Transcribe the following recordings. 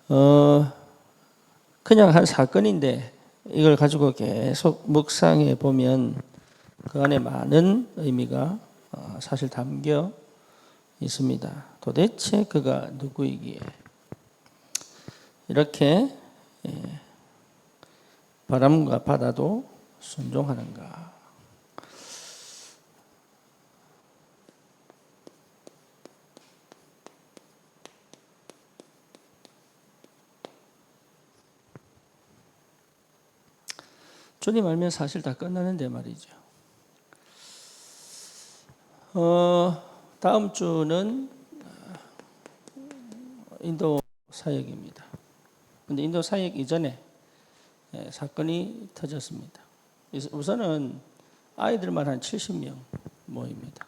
어, 그냥 한 사건인데 이걸 가지고 계속 묵상해 보면 그 안에 많은 의미가 사실 담겨 있습니다. 도대체 그가 누구이기에 이렇게 바람과 바다도 순종하는가? 주님 알면 사실 다 끝나는데 말이죠. 다음 주는 인도 사역입니다. 근데 인도 사역 이전에 사건이 터졌습니다. 우선은 아이들만 한 70명 모입니다.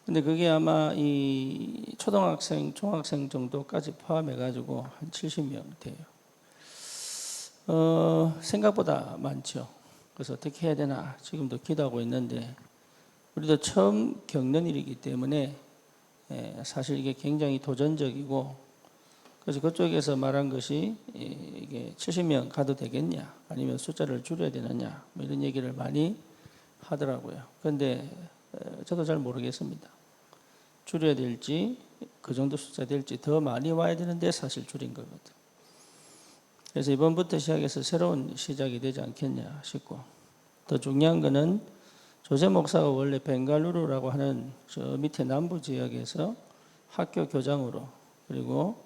근데 그게 아마 이 초등학생, 중학생 정도까지 포함해가지고 한 70명 돼요. 생각보다 많죠. 그래서 어떻게 해야 되나 지금도 기도하고 있는데 우리도 처음 겪는 일이기 때문에 사실 이게 굉장히 도전적이고 그래서 그쪽에서 말한 것이 이게 70명 가도 되겠냐 아니면 숫자를 줄여야 되느냐 뭐 이런 얘기를 많이 하더라고요. 그런데 저도 잘 모르겠습니다. 줄여야 될지 그 정도 숫자 될지 더 많이 와야 되는데 사실 줄인 거거든. 그래서 이번부터 시작해서 새로운 시작이 되지 않겠냐 싶고 더 중요한 거는 조세 목사가 원래 벵갈루루라고 하는 저 밑에 남부 지역에서 학교 교장으로 그리고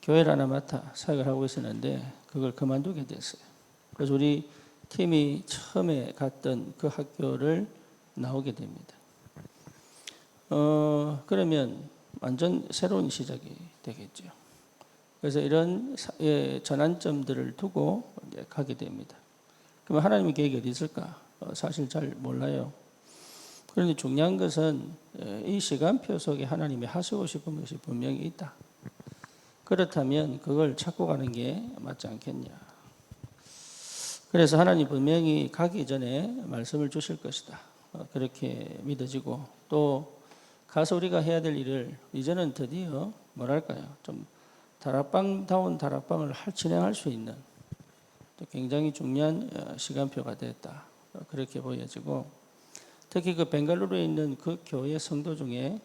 교회를 하나 맡아 사역을 하고 있었는데 그걸 그만두게 됐어요. 그래서 우리 팀이 처음에 갔던 그 학교를 나오게 됩니다. 그러면 완전 새로운 시작이 되겠죠. 그래서 이런 전환점들을 두고 이제 가게 됩니다. 그러면 하나님의 계획이 어디 있을까? 사실 잘 몰라요. 그런데 중요한 것은 이 시간표 속에 하나님이 하시고 싶은 것이 분명히 있다. 그렇다면 그걸 찾고 가는 게 맞지 않겠냐. 그래서 하나님 분명히 가기 전에 말씀을 주실 것이다. 그렇게 믿어지고 또 가서 우리가 해야 될 일을 이제는 드디어 뭐랄까요. 좀 다락방다운 다락방을 진행할 수 있는 굉장히 중요한 시간표가 됐다. 그렇게 보여지고 특히 그 벵갈루루에 있는 그 교회 성도 중에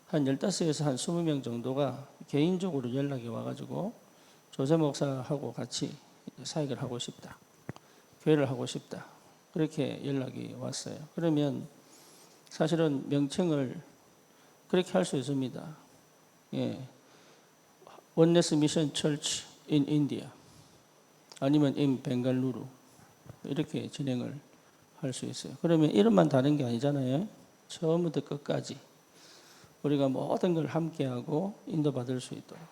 한 15에서 한 20명 정도가 개인적으로 연락이 와가지고 조세 목사하고 같이 사역을 하고 싶다. 교회를 하고 싶다. 그렇게 연락이 왔어요. 그러면 사실은 명칭을 그렇게 할 수 있습니다. 예. 원네스 미션 철치 in India 아니면 in 벵갈루루 이렇게 진행을 할 수 있어요. 그러면 이름만 다른 게 아니잖아요. 처음부터 끝까지 우리가 모든 걸 함께하고 인도받을 수 있도록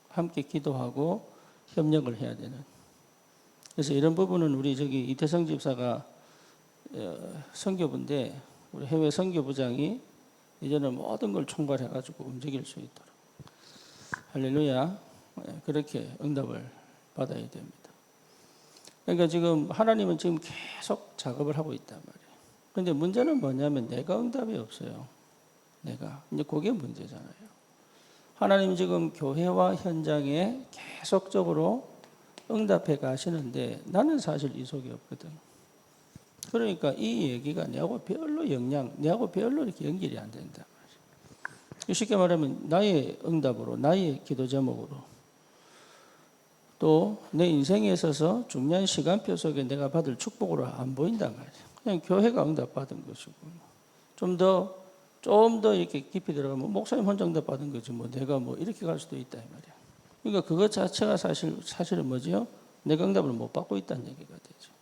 함께 기도하고 협력을 해야 되는. 그래서 이런 부분은 우리 저기 이태성 집사가 선교부인데 우리 해외 선교부장이 이제는 모든 걸 총괄해가지고 움직일 수 있도록 할렐루야 그렇게 응답을 받아야 됩니다. 그러니까 지금 하나님은 지금 계속 작업을 하고 있단 말이에요. 그런데 문제는 뭐냐면 내가 응답이 없어요. 내가 이제 그게 문제잖아요. 하나님 지금 교회와 현장에 계속적으로 응답해 가시는데 나는 사실 이 속에 없거든. 그러니까 이 얘기가 내하고 별로 내하고 별로 이렇게 연결이 안 된다. 쉽게 말하면 나의 응답으로, 나의 기도 제목으로 또 내 인생에 있어서 중요한 시간표 속에 내가 받을 축복으로 안 보인단 말이야. 그냥 교회가 응답받은 것이고 좀 더 이렇게 깊이 들어가면 목사님 혼자 응답받은 거지 뭐 내가 뭐 이렇게 갈 수도 있다 이 말이야. 그러니까 그것 자체가 사실은 뭐지요? 내가 응답을 못 받고 있다는 얘기가 되죠.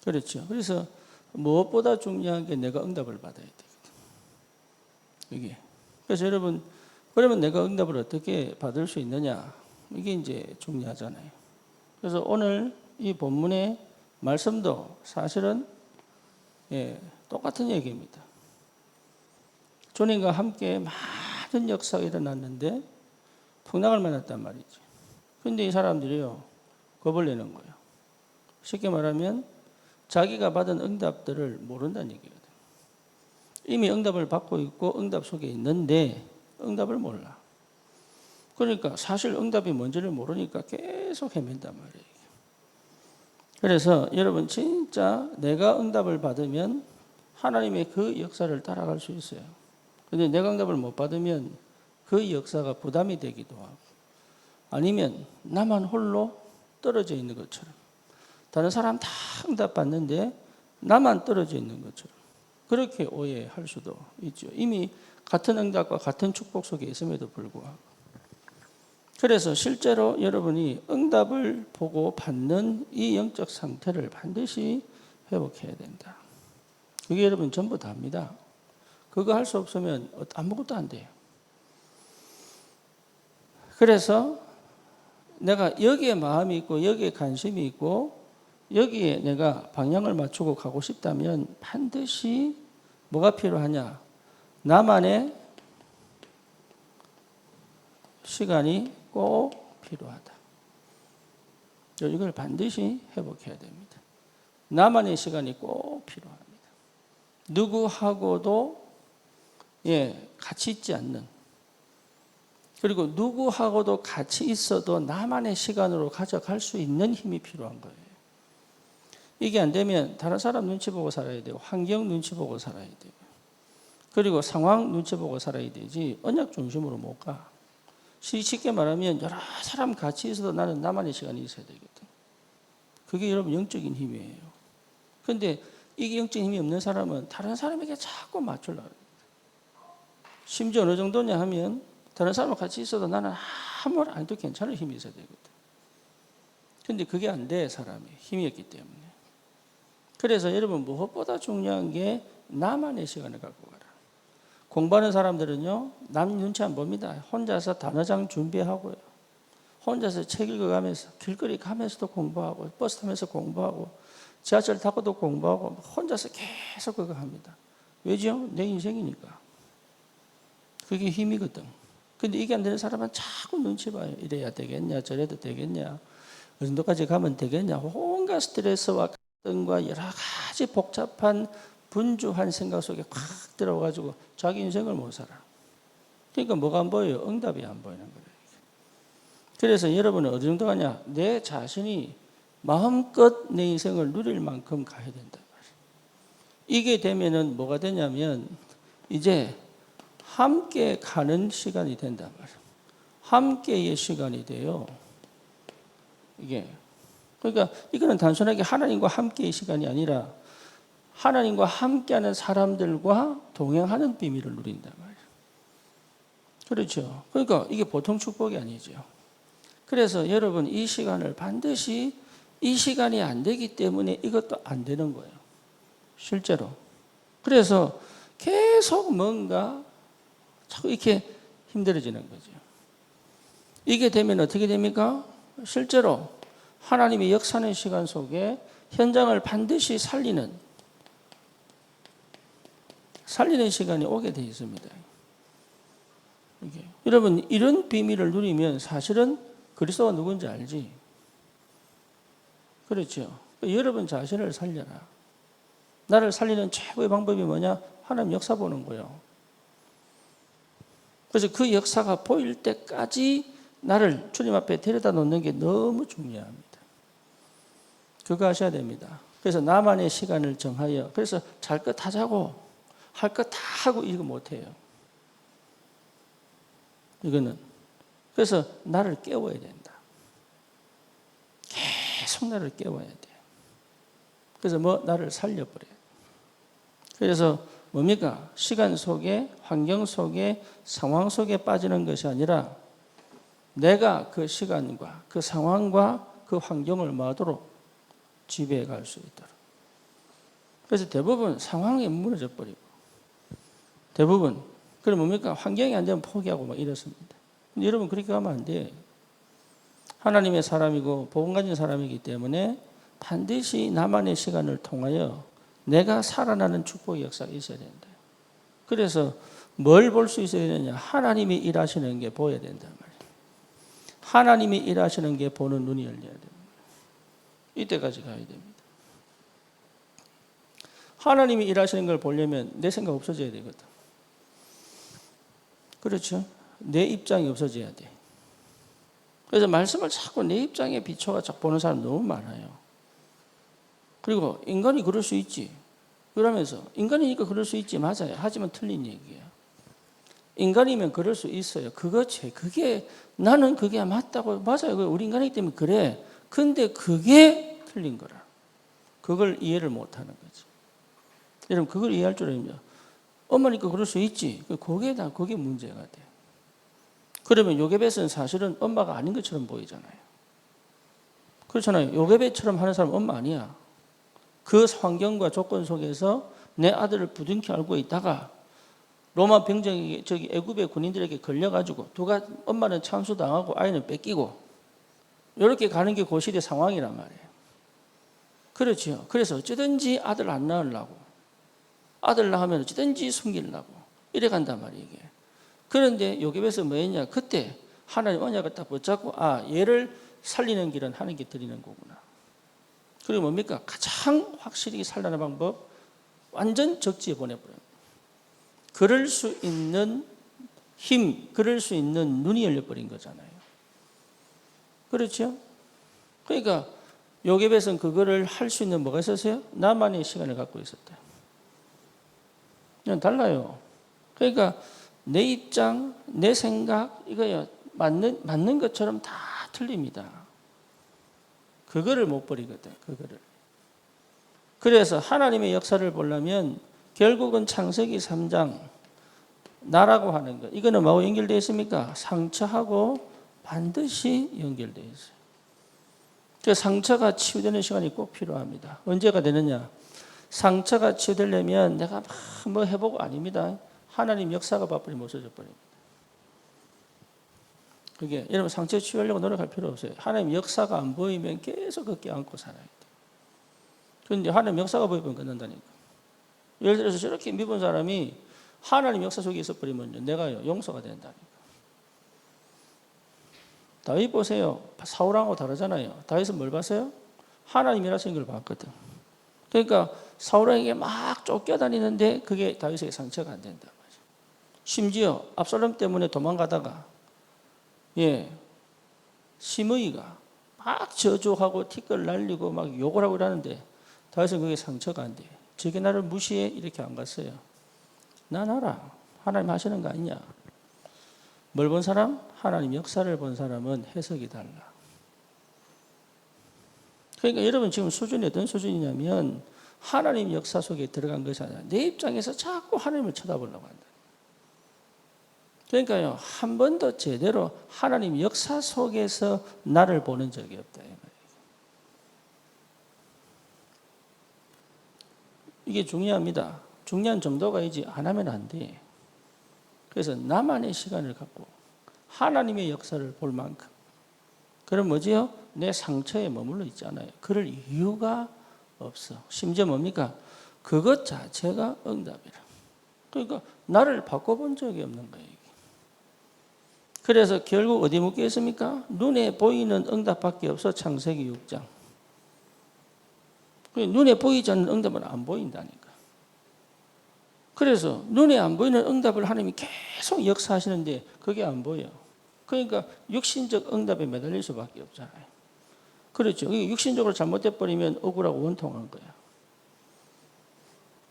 그렇죠. 그래서 무엇보다 중요한 게 내가 응답을 받아야 되거든. 이게. 그래서 여러분 그러면 내가 응답을 어떻게 받을 수 있느냐? 이게 이제 중요하잖아요. 그래서 오늘 이 본문의 말씀도 사실은 똑같은 얘기입니다. 주님과 함께 많은 역사가 일어났는데 풍랑을 만났단 말이죠. 그런데 이 사람들이요 겁을 내는 거예요. 쉽게 말하면 자기가 받은 응답들을 모른다는 얘기거든. 이미 응답을 받고 있고 응답 속에 있는데 응답을 몰라. 그러니까 사실 응답이 뭔지를 모르니까 계속 헤맨단 말이에요. 그래서 여러분 진짜 내가 응답을 받으면 하나님의 그 역사를 따라갈 수 있어요. 근데 내가 응답을 못 받으면 그 역사가 부담이 되기도 하고, 아니면 나만 홀로 떨어져 있는 것처럼, 다른 사람 다 응답 받는데 나만 떨어져 있는 것처럼 그렇게 오해할 수도 있죠. 이미 같은 응답과 같은 축복 속에 있음에도 불구하고. 그래서 실제로 여러분이 응답을 보고 받는 이 영적 상태를 반드시 회복해야 된다. 그게 여러분 전부 다입니다. 그거 할 수 없으면 아무것도 안 돼요. 그래서 내가 여기에 마음이 있고 여기에 관심이 있고 여기에 내가 방향을 맞추고 가고 싶다면 반드시 뭐가 필요하냐? 나만의 시간이 꼭 필요하다. 이걸 반드시 회복해야 됩니다. 나만의 시간이 꼭 필요합니다. 누구하고도 같이 있지 않는, 그리고 누구하고도 같이 있어도 나만의 시간으로 가져갈 수 있는 힘이 필요한 거예요. 이게 안 되면 다른 사람 눈치 보고 살아야 되고, 환경 눈치 보고 살아야 되고, 그리고 상황 눈치 보고 살아야 되지 언약 중심으로 못 가. 쉽게 말하면 여러 사람 같이 있어도 나는 나만의 시간이 있어야 되거든. 그게 여러분 영적인 힘이에요. 그런데 이게 영적인 힘이 없는 사람은 다른 사람에게 자꾸 맞추려고 합니다. 심지어 어느 정도냐 하면 다른 사람과 같이 있어도 나는 아무 말 안 해도 괜찮을 힘이 있어야 되거든. 근데 그게 안 돼, 사람이. 힘이 없기 때문에. 그래서 여러분 무엇보다 중요한 게 나만의 시간을 갖고 가라. 공부하는 사람들은요, 남 눈치 안 봅니다. 혼자서 단어장 준비하고요. 혼자서 책 읽어가면서 길거리 가면서도 공부하고, 버스 타면서 공부하고, 지하철 타고도 공부하고, 혼자서 계속 그거 합니다. 왜죠? 내 인생이니까. 그게 힘이거든. 근데 이게 안 되는 사람은 자꾸 눈치 봐요. 이래야 되겠냐, 저래도 되겠냐, 어느 정도까지 가면 되겠냐. 온갖 스트레스와 갈등과 여러 가지 복잡한 분주한 생각 속에 확 들어가지고 자기 인생을 못 살아. 그러니까 뭐가 안 보여요? 응답이 안 보이는 거예요. 그래서 여러분은 어느 정도 가냐? 내 자신이 마음껏 내 인생을 누릴 만큼 가야 된다. 이게 되면은 뭐가 되냐면 이제 함께 가는 시간이 된단 말이에요. 함께의 시간이 돼요. 이게. 그러니까 이거는 단순하게 하나님과 함께의 시간이 아니라 하나님과 함께하는 사람들과 동행하는 비밀을 누린단 말이에요. 그렇죠. 그러니까 이게 보통 축복이 아니죠. 그래서 여러분 이 시간을 반드시, 이 시간이 안 되기 때문에 이것도 안 되는 거예요. 실제로. 그래서 계속 뭔가 자꾸 이렇게 힘들어지는 거죠. 이게 되면 어떻게 됩니까? 실제로 하나님의 역사하는 시간 속에 현장을 반드시 살리는 시간이 오게 되어 있습니다. 여러분 이런 비밀을 누리면 사실은 그리스도가 누군지 알지. 그렇죠. 여러분 자신을 살려라. 나를 살리는 최고의 방법이 뭐냐? 하나님 역사 보는 거예요. 그래서 그 역사가 보일 때까지 나를 주님 앞에 데려다 놓는 게 너무 중요합니다. 그거 하셔야 됩니다. 그래서 나만의 시간을 정하여, 그래서 잘 것 다 자고 할 것 다 하고 이거 못해요. 이거는. 그래서 나를 깨워야 된다. 계속 나를 깨워야 돼요. 그래서 나를 살려버려요. 그래서 뭡니까? 시간 속에, 환경 속에, 상황 속에 빠지는 것이 아니라 내가 그 시간과 그 상황과 그 환경을 뭐하도록 지배해 갈 수 있도록. 그래서 대부분 상황에 무너져 버리고, 대부분 그럼 뭡니까? 환경이 안 되면 포기하고 막 이렇습니다. 근데 여러분 그렇게 하면 안 돼요. 하나님의 사람이고 복음 가진 사람이기 때문에 반드시 나만의 시간을 통하여 내가 살아나는 축복의 역사가 있어야 된다. 그래서 뭘 볼 수 있어야 되느냐? 하나님이 일하시는 게 보여야 된단 말이에요. 하나님이 일하시는 게 보는 눈이 열려야 됩니다. 이때까지 가야 됩니다. 하나님이 일하시는 걸 보려면 내 생각 없어져야 되거든. 그렇죠? 내 입장이 없어져야 돼. 그래서 말씀을 자꾸 내 입장에 비춰가 자꾸 보는 사람 너무 많아요. 그리고 인간이 그럴 수 있지. 그러면서 인간이니까 그럴 수 있지. 맞아요. 하지만 틀린 얘기예요. 인간이면 그럴 수 있어요. 그게 나는 그게 맞다고. 맞아요. 우리 인간이기 때문에 그래. 근데 그게 틀린 거라. 그걸 이해를 못하는 거지. 여러분 그걸 이해할 줄 알면 엄마니까 그럴 수 있지. 그게 문제가 돼. 그러면 요게벳은 사실은 엄마가 아닌 것처럼 보이잖아요. 그렇잖아요. 요게벳처럼 하는 사람은 엄마 아니야. 그 환경과 조건 속에서 내 아들을 부둥켜 안고 있다가 로마 병정이 애굽의 군인들에게 걸려가지고 엄마는 참수당하고 아이는 뺏기고 이렇게 가는 게 그 시대 상황이란 말이에요. 그렇죠. 그래서 어찌든지 아들 안 낳으려고, 아들 낳으면 어찌든지 숨기려고 이래 간단 말이에요. 이게. 그런데 요괴에서 뭐 했냐? 그때 하나님 언약을 딱 붙잡고 얘를 살리는 길은 하나님께 드리는 거구나. 그리고 뭡니까? 가장 확실히 살라는 방법 완전 적지에 보내버려요. 그럴 수 있는 힘, 그럴 수 있는 눈이 열려버린 거잖아요. 그렇죠? 그러니까 요괴벳은 그거를 할 수 있는 뭐가 있었어요? 나만의 시간을 갖고 있었다. 그냥 달라요. 그러니까 내 입장, 내 생각 이거요 맞는 것처럼 다 틀립니다. 그거를 못 버리거든. 그거를. 그래서 하나님의 역사를 보려면 결국은 창세기 3장 나라고 하는 것. 이거는 뭐하고 연결되어 있습니까? 상처하고 반드시 연결되어 있어요. 그 상처가 치유되는 시간이 꼭 필요합니다. 언제가 되느냐? 상처가 치유되려면 내가 막 뭐 해보고 아닙니다. 하나님 역사가 바쁘니 없어져 버립니다. 그게 여러분 상처 치유하려고 노력할 필요 없어요. 하나님 역사가 안 보이면 계속 그 껴안고 살아야 돼요. 그런데 하나님 역사가 보이면 끝난다니까. 예를 들어서 저렇게 미분 사람이 하나님 역사 속에 있어버리면 내가요 용서가 된다니까. 다윗 보세요. 사울하고 다르잖아요. 다윗은 뭘 봤어요? 하나님이라서 걸 봤거든. 그러니까 사울에게 막 쫓겨다니는데 그게 다윗에게 상처가 안 된다. 심지어 압살롬 때문에 도망가다가 심의가 막 저주하고 티끌 날리고 막 욕을 하고 이러는데 다윗은 그게 상처가 안 돼. 저게 나를 무시해? 이렇게 안 갔어요. 난 알아. 하나님 하시는 거 아니냐. 뭘 본 사람? 하나님 역사를 본 사람은 해석이 달라. 그러니까 여러분 지금 수준이 어떤 수준이냐면 하나님 역사 속에 들어간 것이 아니라 내 입장에서 자꾸 하나님을 쳐다보려고 한다. 그러니까요 한 번도 제대로 하나님 역사 속에서 나를 보는 적이 없다. 이게 중요합니다. 중요한 정도가이지 안 하면 안 돼. 그래서 나만의 시간을 갖고 하나님의 역사를 볼 만큼. 그럼 뭐지요? 내 상처에 머물러 있잖아요. 그럴 이유가 없어. 심지어 뭡니까? 그것 자체가 응답이라. 그러니까 나를 바꿔본 적이 없는 거예요. 그래서 결국 어디 묶여 있습니까? 눈에 보이는 응답밖에 없어. 창세기 6장. 눈에 보이지 않는 응답은 안 보인다니까. 그래서 눈에 안 보이는 응답을 하나님이 계속 역사하시는데 그게 안 보여. 그러니까 육신적 응답에 매달릴 수밖에 없잖아요. 그렇죠. 육신적으로 잘못돼버리면 억울하고 원통한 거야.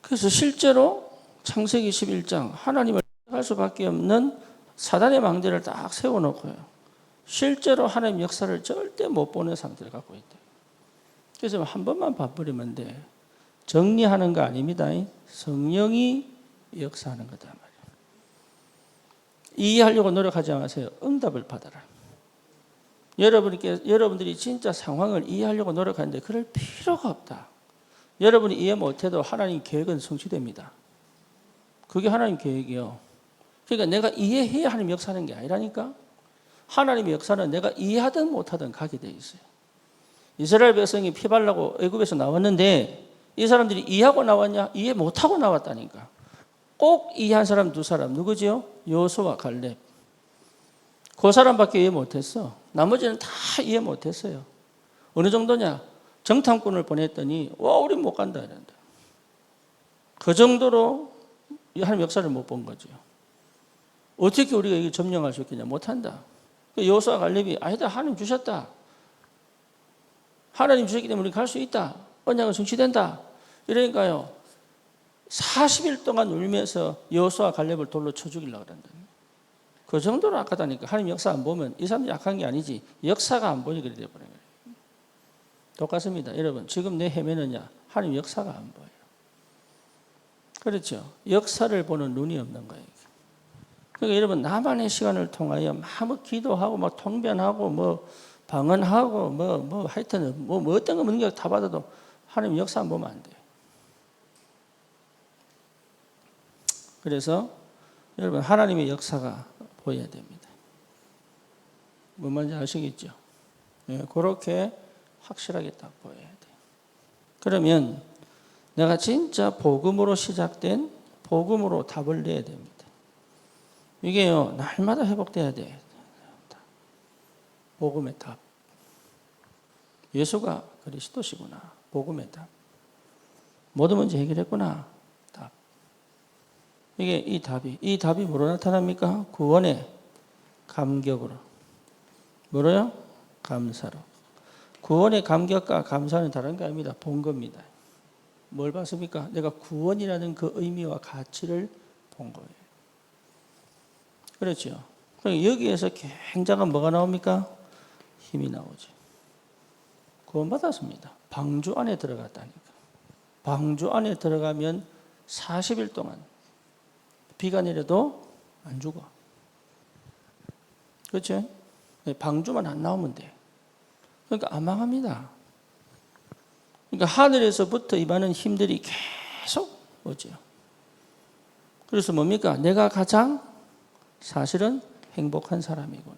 그래서 실제로 창세기 11장 하나님을 할 수밖에 없는 사단의 망대를 딱 세워놓고요. 실제로 하나님 역사를 절대 못 보는 상태를 갖고 있다. 그래서 한 번만 봐버리면 돼. 정리하는 거 아닙니다. 성령이 역사하는 거다 말이에요. 이해하려고 노력하지 마세요. 응답을 받아라. 여러분들이 진짜 상황을 이해하려고 노력하는데 그럴 필요가 없다. 여러분이 이해 못해도 하나님 계획은 성취됩니다. 그게 하나님 계획이요. 그러니까 내가 이해해야 하나님 역사하는 게 아니라니까. 하나님의 역사는 내가 이해하든 못하든 가게 돼 있어요. 이스라엘 백성이 피 발라고 애굽에서 나왔는데 이 사람들이 이해하고 나왔냐? 이해 못하고 나왔다니까. 꼭 이해한 사람 두 사람 누구지요? 여호수아 갈렙. 그 사람밖에 이해 못했어. 나머지는 다 이해 못했어요. 어느 정도냐? 정탐꾼을 보냈더니 와 우리 못 간다 이런다. 그 정도로 하나님 역사를 못 본 거죠. 어떻게 우리가 이걸 점령할 수 있겠냐? 못한다. 여호수아 갈렙이 아니다, 하나님 주셨다. 하나님 주셨기 때문에 우리 갈 수 있다. 언약은 성취된다. 이러니까요, 40일 동안 울면서 여호수아 갈렙을 돌로 쳐 죽이려고 그런다. 그 정도로 악하다니까. 하나님 역사 안 보면 이 사람들이 악한 게 아니지, 역사가 안 보니 그래 돼버려요. 똑같습니다. 여러분, 지금 내 헤매느냐? 하나님 역사가 안 보여요. 그렇죠? 역사를 보는 눈이 없는 거예요. 그러니까 여러분, 나만의 시간을 통하여 막 기도하고 막 통변하고 뭐 방언하고 뭐 하여튼 뭐 어떤 거 능력 다 받아도 하나님 역사 안 보면 안 돼요. 그래서 여러분, 하나님의 역사가 보여야 됩니다. 뭔 말인지 아시겠죠? 예, 그렇게 확실하게 딱 보여야 돼요. 그러면 내가 진짜 복음으로 시작된 복음으로 답을 내야 됩니다. 이게요, 날마다 회복돼야 돼. 복음의 답. 예수가 그리스도시구나. 복음의 답. 모든 문제 해결했구나. 답. 이게 이 답이 뭐로 나타납니까? 구원의 감격으로. 뭐로요? 감사로. 구원의 감격과 감사는 다른 게 아닙니다. 본 겁니다. 뭘 봤습니까? 내가 구원이라는 그 의미와 가치를 본 거예요. 그렇죠. 여기에서 굉장한 뭐가 나옵니까? 힘이 나오죠. 구원받았습니다. 방주 안에 들어갔다니까. 방주 안에 들어가면 40일 동안 비가 내려도 안 죽어. 그렇죠? 방주만 안 나오면 돼. 그러니까 안 망합니다. 그러니까 하늘에서부터 임하는 힘들이 계속 오죠. 그래서 뭡니까? 내가 가장 사실은 행복한 사람이구나.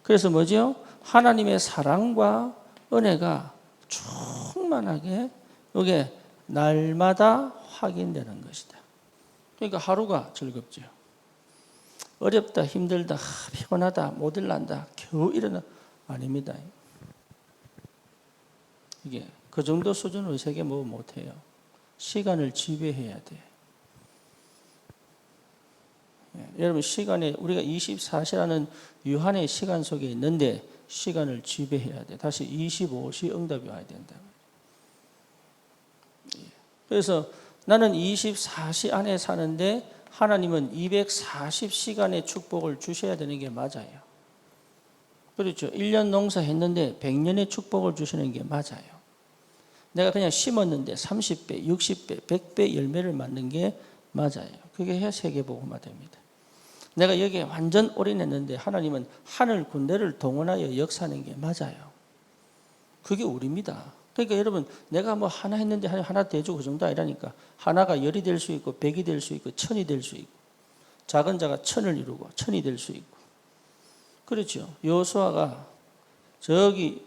그래서 뭐죠? 하나님의 사랑과 은혜가 충만하게 이게 날마다 확인되는 것이다. 그러니까 하루가 즐겁죠. 어렵다, 힘들다, 피곤하다, 못 일난다, 겨우 일어나. 아닙니다. 이게 그 정도 수준으로 세계 뭐 못해요. 시간을 지배해야 돼. 여러분, 시간에 우리가 24시라는 유한의 시간 속에 있는데 시간을 지배해야 돼. 다시 25시 응답이 와야 된다. 그래서 나는 24시 안에 사는데 하나님은 240시간의 축복을 주셔야 되는 게 맞아요. 그렇죠. 1년 농사했는데 100년의 축복을 주시는 게 맞아요. 내가 그냥 심었는데 30배, 60배, 100배 열매를 맞는 게 맞아요. 그게 해야 세계복음화 됩니다. 내가 여기에 완전 올인했는데 하나님은 하늘 군대를 동원하여 역사하는 게 맞아요. 그게 우리입니다. 그러니까 여러분, 내가 뭐 하나 했는데 하나 대주고 그 정도 아니라니까. 하나가 10이 될 수 있고 100이 될 수 있고 1000이 될 수 있고, 작은 자가 1000을 이루고 1000이 될 수 있고. 그렇죠. 여호수아가 저기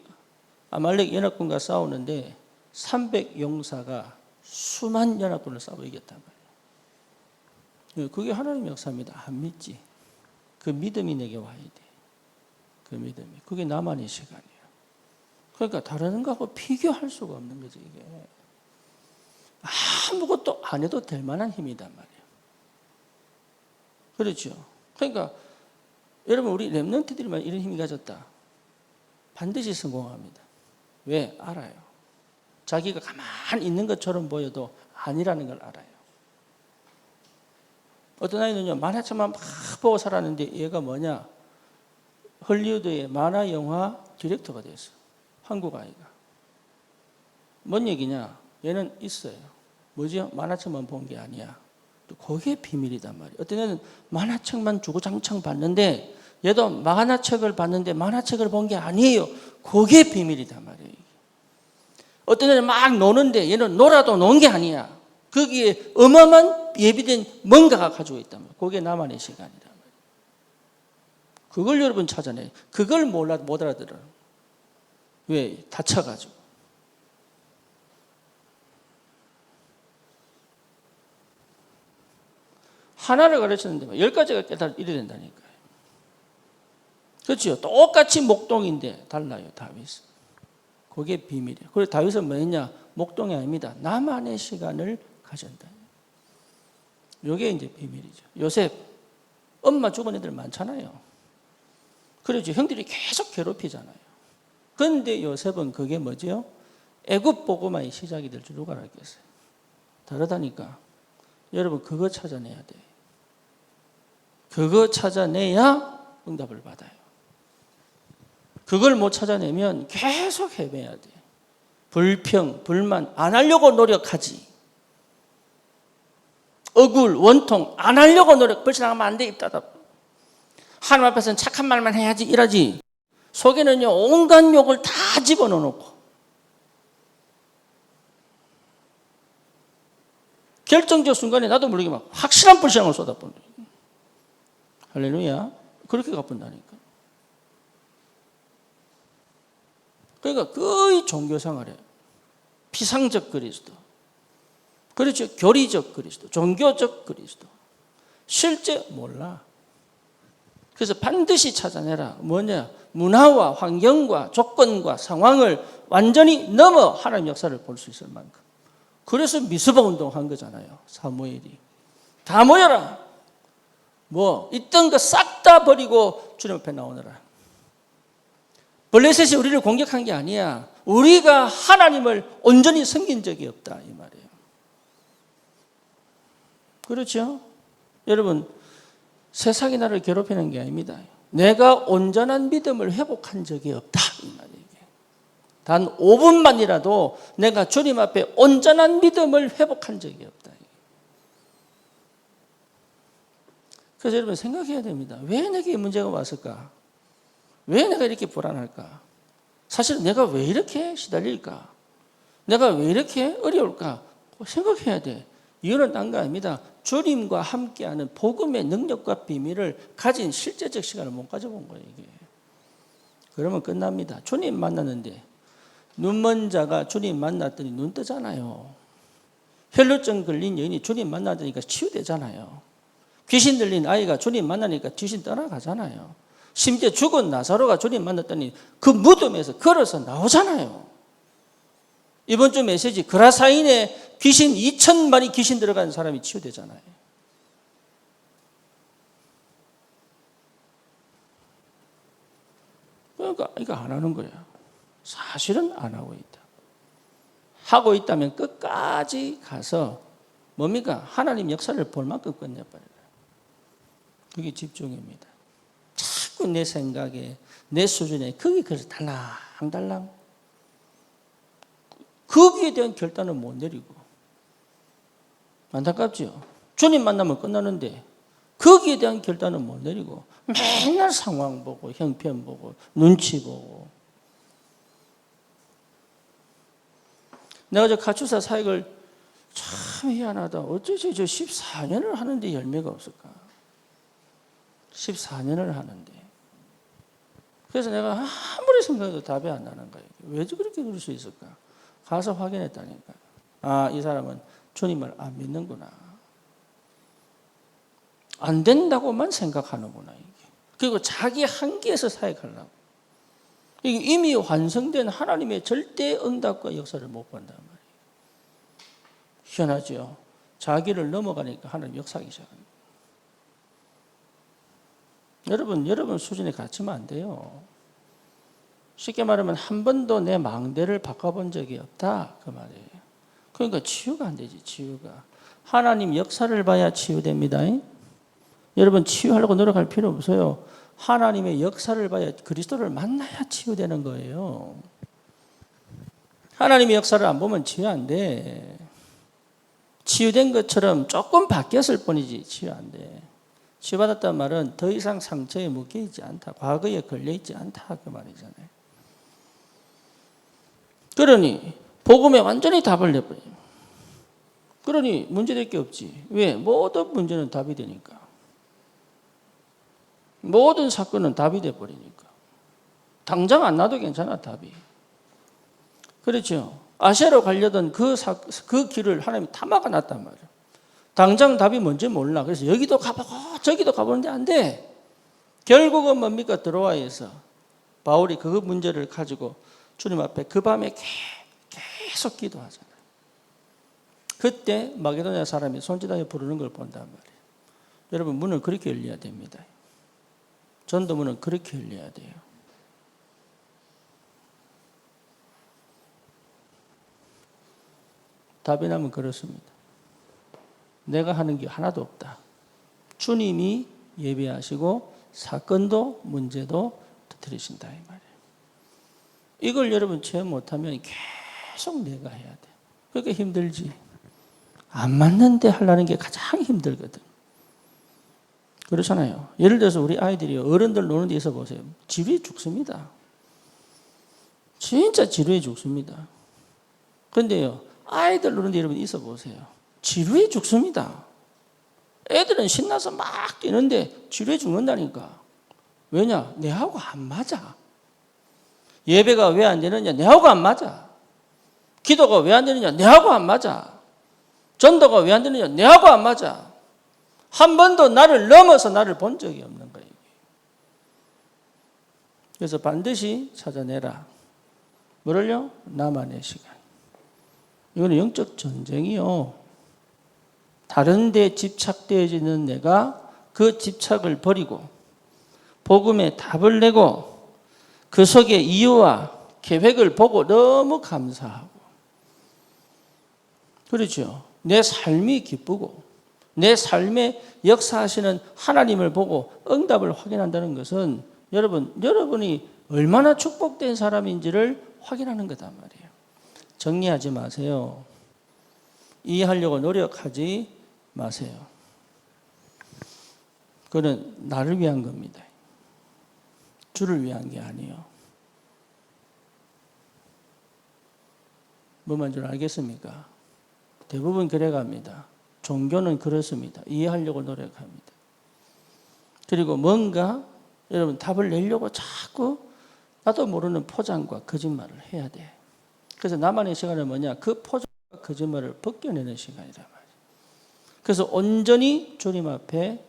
아말렉 연합군과 싸우는데 300용사가 수만 연합군을 싸워 이겼단 말이에요. 그게 하나님의 역사입니다. 안 믿지? 그 믿음이 내게 와야 돼. 그 믿음이. 그게 나만의 시간이에요. 그러니까 다른 거하고 비교할 수가 없는 거죠, 이게. 아무것도 안 해도 될 만한 힘이단 말이에요. 그렇죠. 그러니까 여러분, 우리 렘넌트들만 이런 힘이 가졌다. 반드시 성공합니다. 왜? 알아요. 자기가 가만히 있는 것처럼 보여도 아니라는 걸 알아요. 어떤 아이는요, 만화책만 막 보고 살았는데 얘가 뭐냐? 헐리우드의 만화 영화 디렉터가 됐어. 한국 아이가. 뭔 얘기냐? 얘는 있어요. 뭐죠? 만화책만 본 게 아니야. 그게 비밀이단 말이에요. 어떤 애는 만화책만 주구장창 봤는데 얘도 만화책을 봤는데 만화책을 본 게 아니에요. 그게 비밀이단 말이에요. 어떤 애는 막 노는데 얘는 놀아도 논 게 아니야. 거기에 어마어마한 예비된 뭔가가 가지고 있단 말이에요. 그게 나만의 시간이란 말이에요. 그걸 여러분 찾아내요. 그걸 못 알아들어요. 왜? 다쳐가지고. 하나를 가르쳤는데 10가지가 깨달아 이래야 된다니까요. 그렇죠. 똑같이 목동인데 달라요, 다윗은. 그게 비밀이에요. 그리고 다윗은 뭐였냐? 목동이 아닙니다. 나만의 시간을 가진다. 이게 이제 비밀이죠. 요셉, 엄마 죽은 애들 많잖아요. 그렇죠. 형들이 계속 괴롭히잖아요. 그런데 요셉은 그게 뭐지요? 애굽 보고만이 시작이 될 줄 누가 알겠어요? 다르다니까. 여러분 그거 찾아내야 돼. 그거 찾아내야 응답을 받아요. 그걸 못 찾아내면 계속 헤매야 돼. 불평, 불만 안 하려고 노력하지. 억울, 원통 안 하려고 노력. 벌써 나가면 안 돼. 입 닫아. 하나님 앞에서는 착한 말만 해야지 이러지. 속에는요 온갖 욕을 다 집어넣어놓고 결정적 순간에 나도 모르게 막 확실한 불신앙을 쏟아붓는 거예요. 할렐루야. 그렇게 가뿐다니까. 그러니까 거의 종교생활에 피상적 그리스도, 그렇죠. 교리적 그리스도, 종교적 그리스도. 실제 몰라. 그래서 반드시 찾아내라. 뭐냐? 문화와 환경과 조건과 상황을 완전히 넘어 하나님 역사를 볼 수 있을 만큼. 그래서 미스바 운동한 거잖아요. 사무엘이. 다 모여라. 뭐 있던 거 싹 다 버리고 주님 앞에 나오너라. 블레셋이 우리를 공격한 게 아니야. 우리가 하나님을 온전히 섬긴 적이 없다 이 말이에요. 그렇죠? 여러분 세상이 나를 괴롭히는 게 아닙니다. 내가 온전한 믿음을 회복한 적이 없다 이 말이에요. 단 5분만이라도 내가 주님 앞에 온전한 믿음을 회복한 적이 없다. 그래서 여러분 생각해야 됩니다. 왜 내게 이 문제가 왔을까? 왜 내가 이렇게 불안할까? 사실 내가 왜 이렇게 시달릴까? 내가 왜 이렇게 어려울까? 생각해야 돼. 이유는 딴 거 아닙니다. 주님과 함께하는 복음의 능력과 비밀을 가진 실제적 시간을 못 가져본 거예요. 이게. 그러면 끝납니다. 주님 만났는데 눈먼 자가 주님 만났더니 눈 뜨잖아요. 혈루증 걸린 여인이 주님 만나니까 치유되잖아요. 귀신 들린 아이가 주님 만나니까 귀신 떠나가잖아요. 심지어 죽은 나사로가 주님 만났더니 그 무덤에서 걸어서 나오잖아요. 이번 주 메시지 그라사인에 귀신 2,000마리 귀신 들어간 사람이 치유되잖아요. 그러니까 이거 안 하는 거야. 사실은 안 하고 있다. 하고 있다면 끝까지 가서 뭡니까? 하나님 역사를 볼 만큼 끝내버려요. 그게 집중입니다. 자꾸 내 생각에 내 수준에 거기 그래서 달랑달랑 거기에 대한 결단은 못 내리고 안타깝죠. 주님 만나면 끝나는데 거기에 대한 결단은 못 내리고 맨날 상황 보고 형편 보고 눈치 보고. 내가 저 가출사 사역을 참 희한하다. 어쩌지 저 14년을 하는데 열매가 없을까? 14년을 하는데. 그래서 내가 아무리 생각해도 답이 안 나는 거예요. 왜 그렇게 그럴 수 있을까? 가서 확인했다니까. 아, 이 사람은 주님을 안 믿는구나. 안 된다고만 생각하는구나. 이게. 그리고 자기 한계에서 사역하려고. 이게 이미 완성된 하나님의 절대 응답과 역사를 못 본단 말이에요. 희한하죠. 자기를 넘어가니까 하나님 역사하기 시작합니다. 여러분 수준에 갇히면 안 돼요. 쉽게 말하면 한 번도 내 망대를 바꿔본 적이 없다 그 말이에요. 그러니까 치유가 안 되지. 치유가. 하나님 역사를 봐야 치유됩니다. 여러분 치유하려고 노력할 필요 없어요. 하나님의 역사를 봐야 그리스도를 만나야 치유되는 거예요. 하나님의 역사를 안 보면 치유 안 돼. 치유된 것처럼 조금 바뀌었을 뿐이지 치유 안 돼. 치유받았다는 말은 더 이상 상처에 묶여있지 않다. 과거에 걸려있지 않다 그 말이잖아요. 그러니 복음에 완전히 답을 내버려요. 그러니 문제될 게 없지. 왜? 모든 문제는 답이 되니까. 모든 사건은 답이 돼버리니까. 당장 안 나도 괜찮아 답이. 그렇죠. 아시아로 가려던 그 길을 하나님이 다 막아놨단 말이에요. 당장 답이 뭔지 몰라. 그래서 여기도 가보고 저기도 가보는데 안 돼. 결국은 뭡니까? 드로아에서 바울이 그 문제를 가지고 주님 앞에 그 밤에 계속 기도하잖아요. 그때 마게도냐 사람이 손짓하여 부르는 걸 본단 말이에요. 여러분 문을 그렇게 열려야 됩니다. 전도문은 그렇게 흘려야 돼요. 답변하면 그렇습니다. 내가 하는 게 하나도 없다. 주님이 예배하시고 사건도 문제도 터뜨리신다 이 말이에요. 이걸 여러분 체험 못하면 계속 내가 해야 돼. 그러니까 힘들지. 안 맞는데 하려는 게 가장 힘들거든. 그렇잖아요. 예를 들어서 우리 아이들이 어른들 노는 데 있어 보세요. 지루해 죽습니다. 진짜 지루해 죽습니다. 그런데요, 아이들 노는 데 여러분 있어 보세요. 지루해 죽습니다. 애들은 신나서 막 뛰는데 지루해 죽는다니까. 왜냐? 내하고 안 맞아. 예배가 왜 안 되느냐? 내하고 안 맞아. 기도가 왜 안 되느냐? 내하고 안 맞아. 전도가 왜 안 되느냐? 내하고 안 맞아. 한 번도 나를 넘어서 나를 본 적이 없는 거예요. 그래서 반드시 찾아내라. 뭐를요? 나만의 시간. 이거는 영적 전쟁이요. 다른 데 집착되어지는 내가 그 집착을 버리고 복음에 답을 내고 그 속에 이유와 계획을 보고 너무 감사하고, 그렇죠. 내 삶이 기쁘고 내 삶에 역사하시는 하나님을 보고 응답을 확인한다는 것은 여러분이 얼마나 축복된 사람인지를 확인하는 거단 말이에요. 정리하지 마세요. 이해하려고 노력하지 마세요. 그건 나를 위한 겁니다. 주를 위한 게 아니에요. 뭐만 줄 알겠습니까? 대부분 그래 갑니다. 종교는 그렇습니다. 이해하려고 노력합니다. 그리고 뭔가 여러분 답을 내려고 자꾸 나도 모르는 포장과 거짓말을 해야 돼. 그래서 나만의 시간은 뭐냐? 그 포장과 거짓말을 벗겨내는 시간이란 말이에요. 그래서 온전히 주님 앞에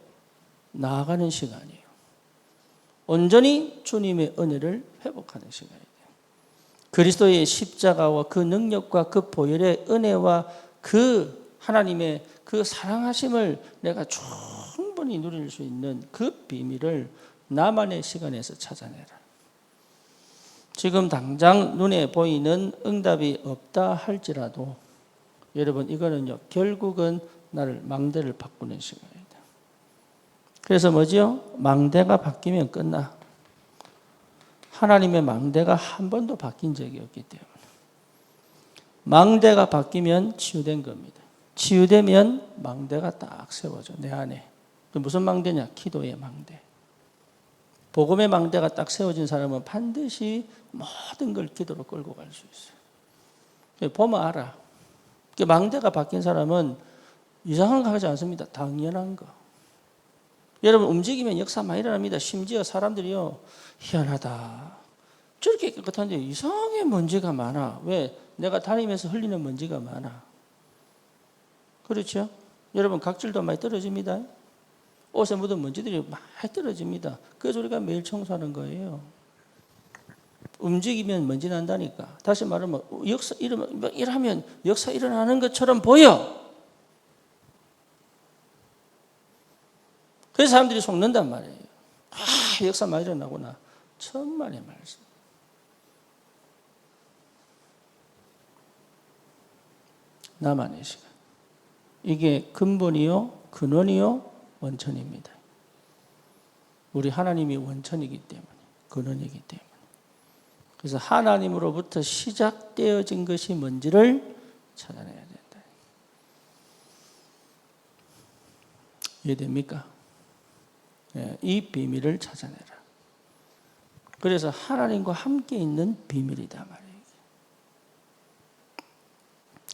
나아가는 시간이에요. 온전히 주님의 은혜를 회복하는 시간이에요. 그리스도의 십자가와 그 능력과 그 보혈의 은혜와 그 하나님의 그 사랑하심을 내가 충분히 누릴 수 있는 그 비밀을 나만의 시간에서 찾아내라. 지금 당장 눈에 보이는 응답이 없다 할지라도 여러분 이거는요, 결국은 나를 망대를 바꾸는 시간이다. 그래서 뭐지요? 망대가 바뀌면 끝나. 하나님의 망대가 한 번도 바뀐 적이 없기 때문에. 망대가 바뀌면 치유된 겁니다. 치유되면 망대가 딱 세워져, 내 안에. 무슨 망대냐? 기도의 망대. 복음의 망대가 딱 세워진 사람은 반드시 모든 걸 기도로 끌고 갈 수 있어요. 보면 알아. 망대가 바뀐 사람은 이상한 거 하지 않습니다. 당연한 거. 여러분 움직이면 역사 많이 일어납니다. 심지어 사람들이요, 희한하다. 저렇게 깨끗한데 이상하게 먼지가 많아. 왜? 내가 다니면서 흘리는 먼지가 많아. 그렇죠? 여러분 각질도 많이 떨어집니다. 옷에 묻은 먼지들이 많이 떨어집니다. 그래서 우리가 매일 청소하는 거예요. 움직이면 먼지 난다니까. 다시 말하면 역사 일하면 역사 일어나는 것처럼 보여. 그래서 사람들이 속는단 말이에요. 역사 많이 일어나구나. 천만의 말씀. 나만의 시간. 이게 근본이요, 근원이요, 원천입니다. 우리 하나님이 원천이기 때문에, 근원이기 때문에. 그래서 하나님으로부터 시작되어진 것이 뭔지를 찾아내야 된다. 이해됩니까? 네, 이 비밀을 찾아내라. 그래서 하나님과 함께 있는 비밀이다 말이에요.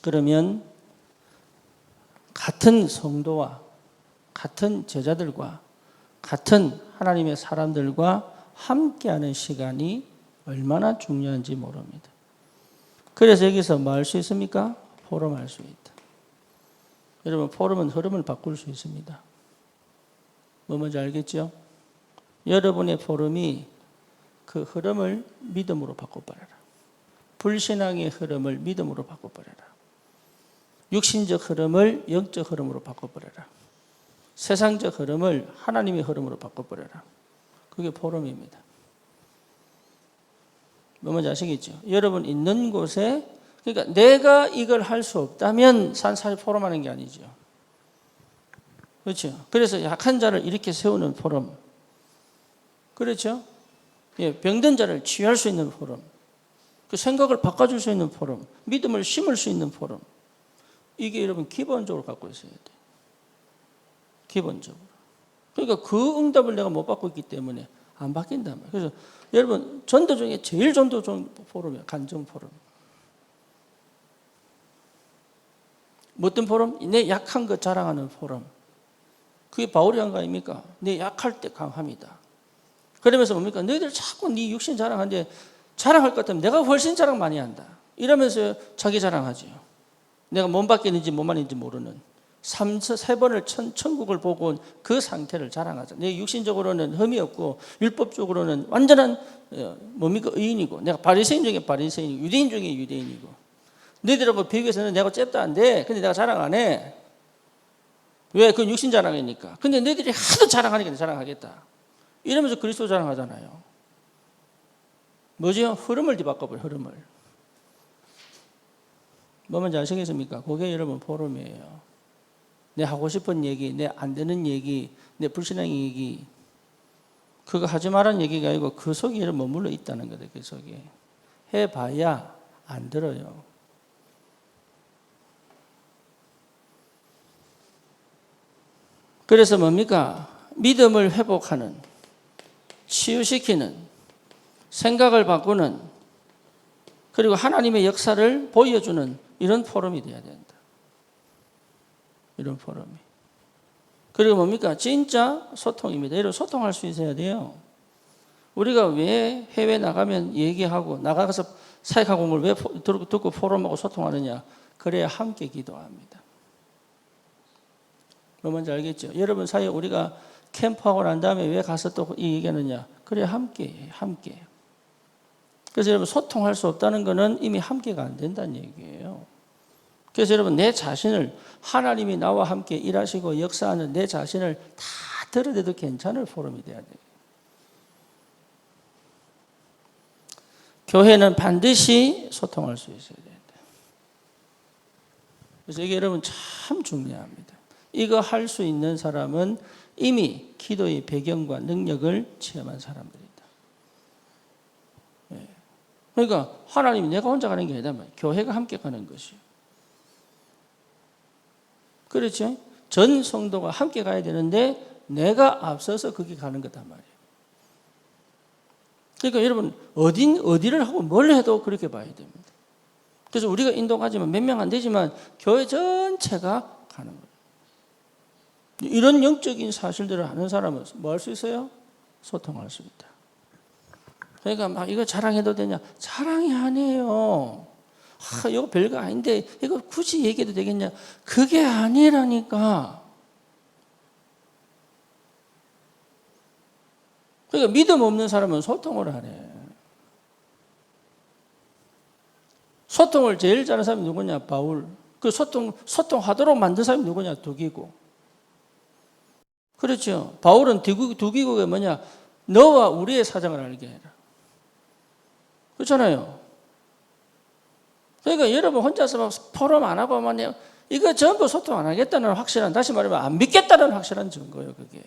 그러면 같은 성도와 같은 제자들과 같은 하나님의 사람들과 함께하는 시간이 얼마나 중요한지 모릅니다. 그래서 여기서 뭐 할 수 있습니까? 포럼할 수 있다. 여러분 포럼은 흐름을 바꿀 수 있습니다. 뭐 뭔지 알겠죠? 여러분의 포럼이 그 흐름을 믿음으로 바꿔버려라. 불신앙의 흐름을 믿음으로 바꿔버려라. 육신적 흐름을 영적 흐름으로 바꿔버려라. 세상적 흐름을 하나님의 흐름으로 바꿔버려라. 그게 포럼입니다. 뭔지 아시겠죠? 여러분 있는 곳에, 그러니까 내가 이걸 할 수 없다면 사실 포럼하는 게 아니죠. 그렇죠? 그래서 약한 자를 이렇게 세우는 포럼. 그렇죠? 예, 병든 자를 치유할 수 있는 포럼. 그 생각을 바꿔줄 수 있는 포럼. 믿음을 심을 수 있는 포럼. 이게 여러분 기본적으로 갖고 있어야 돼요. 기본적으로. 그러니까 그 응답을 내가 못 받고 있기 때문에 안 바뀐단 말이에요. 그래서 여러분 전도 중에 제일 전도 좋은 포럼이에요. 간증 포럼. 어떤 포럼? 내 약한 거 자랑하는 포럼. 그게 바울이 한 거 아닙니까? 내 약할 때 강합니다. 그러면서 뭡니까? 너희들 자꾸 네 육신 자랑하는데 자랑할 것 같으면 내가 훨씬 자랑 많이 한다. 이러면서 자기 자랑하죠. 내가 몸 바뀌는지 몸 안인지 모르는 세 번을 천국을 보고 온 그 상태를 자랑하자. 내 육신적으로는 흠이 없고 율법적으로는 완전한 뭡니까? 의인이고 내가 바리새인 중에 바리새인이고 유대인 중에 유대인이고 너희들하고 비교해서는 내가 잽도 안 돼. 근데 내가 자랑 안 해. 왜? 그건 육신 자랑이니까. 근데 너희들이 하도 자랑하니까 자랑하겠다. 이러면서 그리스도 자랑하잖아요. 뭐죠? 흐름을 뒤바꿔버려. 흐름을. 뭔지 아시겠습니까? 그게 여러분 포럼이에요. 내 하고 싶은 얘기, 내 안 되는 얘기, 내 불신앙 얘기, 그거 하지 말라는 얘기가 아니고 그 속에 머물러 있다는 거다. 그 속에 해봐야 안 들어요. 그래서 뭡니까? 믿음을 회복하는, 치유시키는, 생각을 바꾸는, 그리고 하나님의 역사를 보여주는 이런 포럼이 돼야 된다. 이런 포럼이. 그리고 뭡니까? 진짜 소통입니다. 이런 소통할 수 있어야 돼요. 우리가 왜 해외 나가면 얘기하고 나가서 사역학 공부를 왜 듣고 포럼하고 소통하느냐? 그래야 함께 기도합니다. 뭔지 알겠죠? 여러분 사이에 우리가 캠프하고 난 다음에 왜 가서 또 이 얘기하느냐? 그래야 함께. 그래서 여러분 소통할 수 없다는 것은 이미 함께가 안 된다는 얘기예요. 그래서 여러분 내 자신을 하나님이 나와 함께 일하시고 역사하는 내 자신을 다 드러내도 괜찮을 포럼이 돼야 돼요. 교회는 반드시 소통할 수 있어야 된다. 그래서 이게 여러분 참 중요합니다. 이거 할 수 있는 사람은 이미 기도의 배경과 능력을 체험한 사람들이다. 그러니까 하나님이 내가 혼자 가는 게 아니라 교회가 함께 가는 것이요. 그렇죠? 전 성도가 함께 가야 되는데 내가 앞서서 거기 가는 거단 말이에요. 그러니까 여러분 어디를 하고 뭘 해도 그렇게 봐야 됩니다. 그래서 우리가 인도가지만 몇 명 안 되지만 교회 전체가 가는 거예요. 이런 영적인 사실들을 아는 사람은 뭐 할 수 있어요? 소통할 수 있다. 그러니까 막 이거 자랑해도 되냐? 자랑이 아니에요. 이거 별거 아닌데 이거 굳이 얘기해도 되겠냐? 그게 아니라니까. 그러니까 믿음 없는 사람은 소통을 안 해. 소통을 제일 잘하는 사람이 누구냐? 바울. 그 소통하도록 만든 사람이 누구냐? 두기고. 그렇죠. 바울은 두기고가 뭐냐? 너와 우리의 사정을 알게 해라. 그렇잖아요. 그러니까 여러분 혼자서 막 포럼 안 하고 막 이거 전부 소통 안 하겠다는 확실한, 다시 말하면 안 믿겠다는 확실한 증거예요, 그게.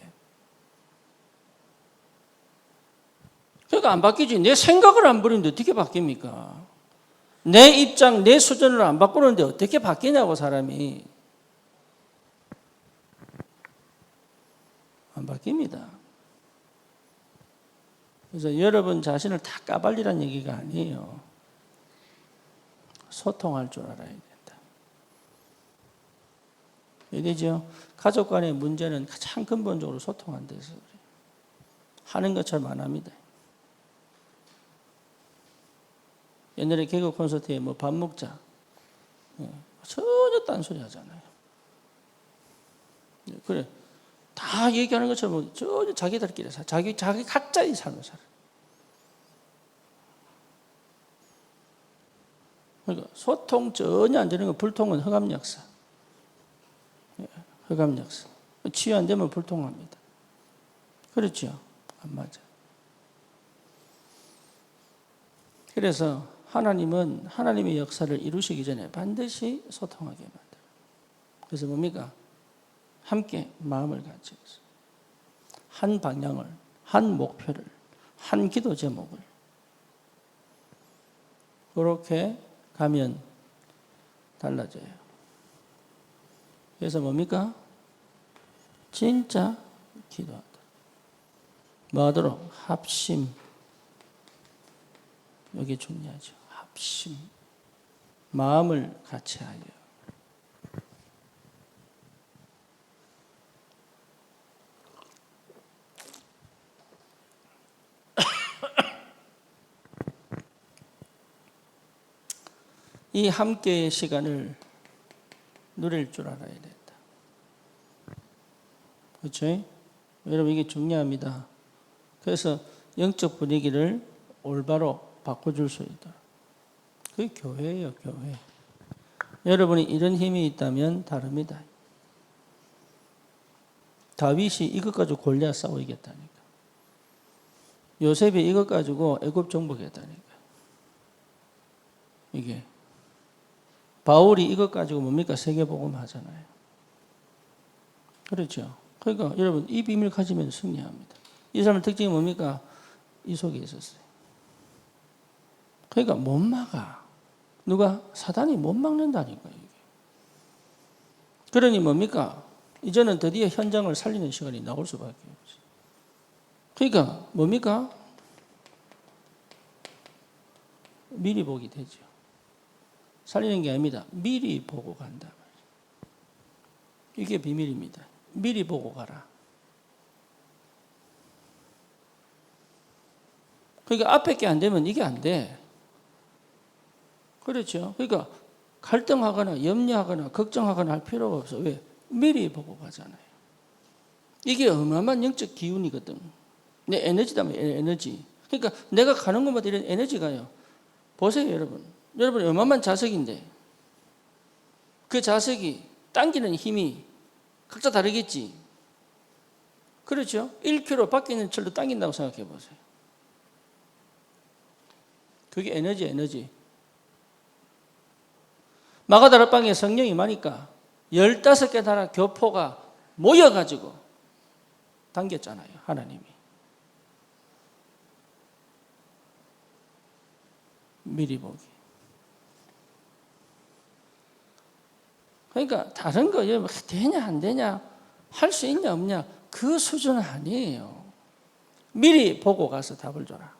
그러니까 안 바뀌지. 내 생각을 안 버리는데 어떻게 바뀝니까? 내 입장, 내 수준을 안 바꾸는데 어떻게 바뀌냐고, 사람이. 안 바뀝니다. 그래서 여러분 자신을 다 까발리라는 얘기가 아니에요. 소통할 줄 알아야 된다. 얘기죠. 가족 간의 문제는 가장 근본적으로 소통 안 돼서 그래요. 하는 것처럼 안 합니다. 옛날에 개그 콘서트에 뭐 밥 먹자. 전혀 딴소리 하잖아요. 그래. 다 얘기하는 것처럼 전혀 자기들끼리 자기 각자의 삶을 살아. 그러니까 소통 전혀 안 되는 건 불통은 흑암역사. 흑암역사. 치유 안 되면 불통합니다. 그렇죠? 안 맞아. 그래서 하나님은 하나님의 역사를 이루시기 전에 반드시 소통하게 만들어요. 그래서 뭡니까? 함께 마음을 같이 해서 한 방향을, 한 목표를, 한 기도 제목을 그렇게 가면 달라져요. 그래서 뭡니까? 진짜 기도하다. 뭐하도록? 합심. 여기 중요하죠. 합심. 마음을 같이 하여. 이 함께의 시간을 누릴 줄 알아야 된다. 그렇죠? 여러분 이게 중요합니다. 그래서 영적 분위기를 올바로 바꿔줄 수 있다. 그게 교회예요, 교회. 여러분이 이런 힘이 있다면 다릅니다. 다윗이 이것 가지고 골리앗 싸워 이겼다니까. 요셉이 이것 가지고 애굽 정복했다니까. 이게 바울이 이것 가지고 뭡니까? 세계복음 하잖아요. 그렇죠. 그러니까 여러분 이 비밀 가지면 승리합니다. 이 사람의 특징이 뭡니까? 이 속에 있었어요. 그러니까 못 막아. 누가? 사단이 못 막는다니까 이게. 그러니 뭡니까? 이제는 드디어 현장을 살리는 시간이 나올 수밖에 없어요. 그러니까 뭡니까? 미리 보기 되죠. 살리는 게 아닙니다. 미리 보고 간다. 이게 비밀입니다. 미리 보고 가라. 그러니까 앞에 게 안 되면 이게 안 돼. 그렇죠. 그러니까 갈등하거나 염려하거나 걱정하거나 할 필요가 없어. 왜? 미리 보고 가잖아요. 이게 어마어마한 영적 기운이거든. 내 에너지다, 에너지. 그러니까 내가 가는 곳마다 이런 에너지가요. 보세요, 여러분. 여러분 어마어마한 자석인데 그 자석이 당기는 힘이 각자 다르겠지. 그렇죠? 1kg 밖에 있는 철도 당긴다고 생각해 보세요. 그게 에너지. 마가다락방에 성령이 많으니까 15개 나라 교포가 모여가지고 당겼잖아요, 하나님이. 미리 보기. 그러니까 다른 거 되냐 안 되냐 할 수 있냐 없냐 그 수준은 아니에요. 미리 보고 가서 답을 줘라.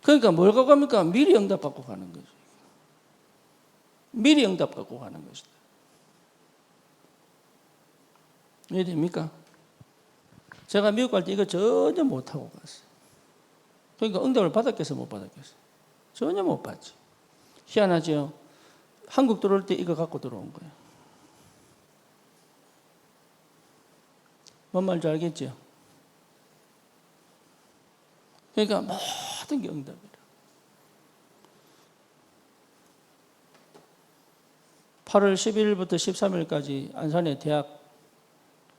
그러니까 뭘 갖고 갑니까? 미리 응답 받고 가는 거죠. 미리 응답 받고 가는 것이다. 이해됩니까? 제가 미국 갈 때 이거 전혀 못하고 갔어요. 그러니까 응답을 받았겠어, 못 받았겠어? 전혀 못 받지. 희한하죠? 한국 들어올 때 이거 갖고 들어온 거예요. 뭔 말인지 알겠죠? 그러니까 모든 게 응답이라. 8월 11일부터 13일까지 안산에 대학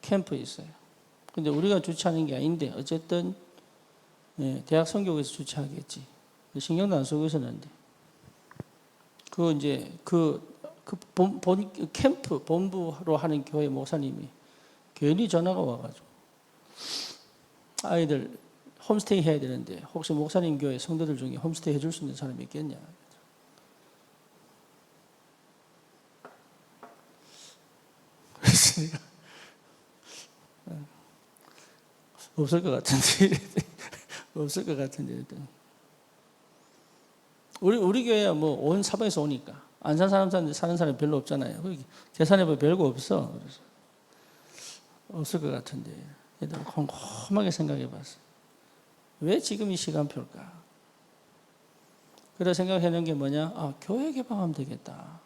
캠프 있어요. 근데 우리가 주최하는 게 아닌데 어쨌든 대학 선교국에서 주최하겠지. 신경도 안 쓰고 있었는데 그 이제 캠프 본부로 하는 교회 목사님이 괜히 전화가 와가지고 아이들 홈스테이 해야 되는데 혹시 목사님 교회 성도들 중에 홈스테이 해줄 수 있는 사람이 있겠냐? 그래서 내가 없을 것 같은데 없을 것 같은데 우리 교회야 뭐 온 사방에서 오니까 안산 사는 사람이 별로 없잖아요. 계산해보면 별거 없어. 그래서 없을 것 같은데 얘들 곰곰하게 생각해봤어. 왜 지금 이 시간표일까? 그래 생각해낸 게 뭐냐? 아, 교회 개방하면 되겠다.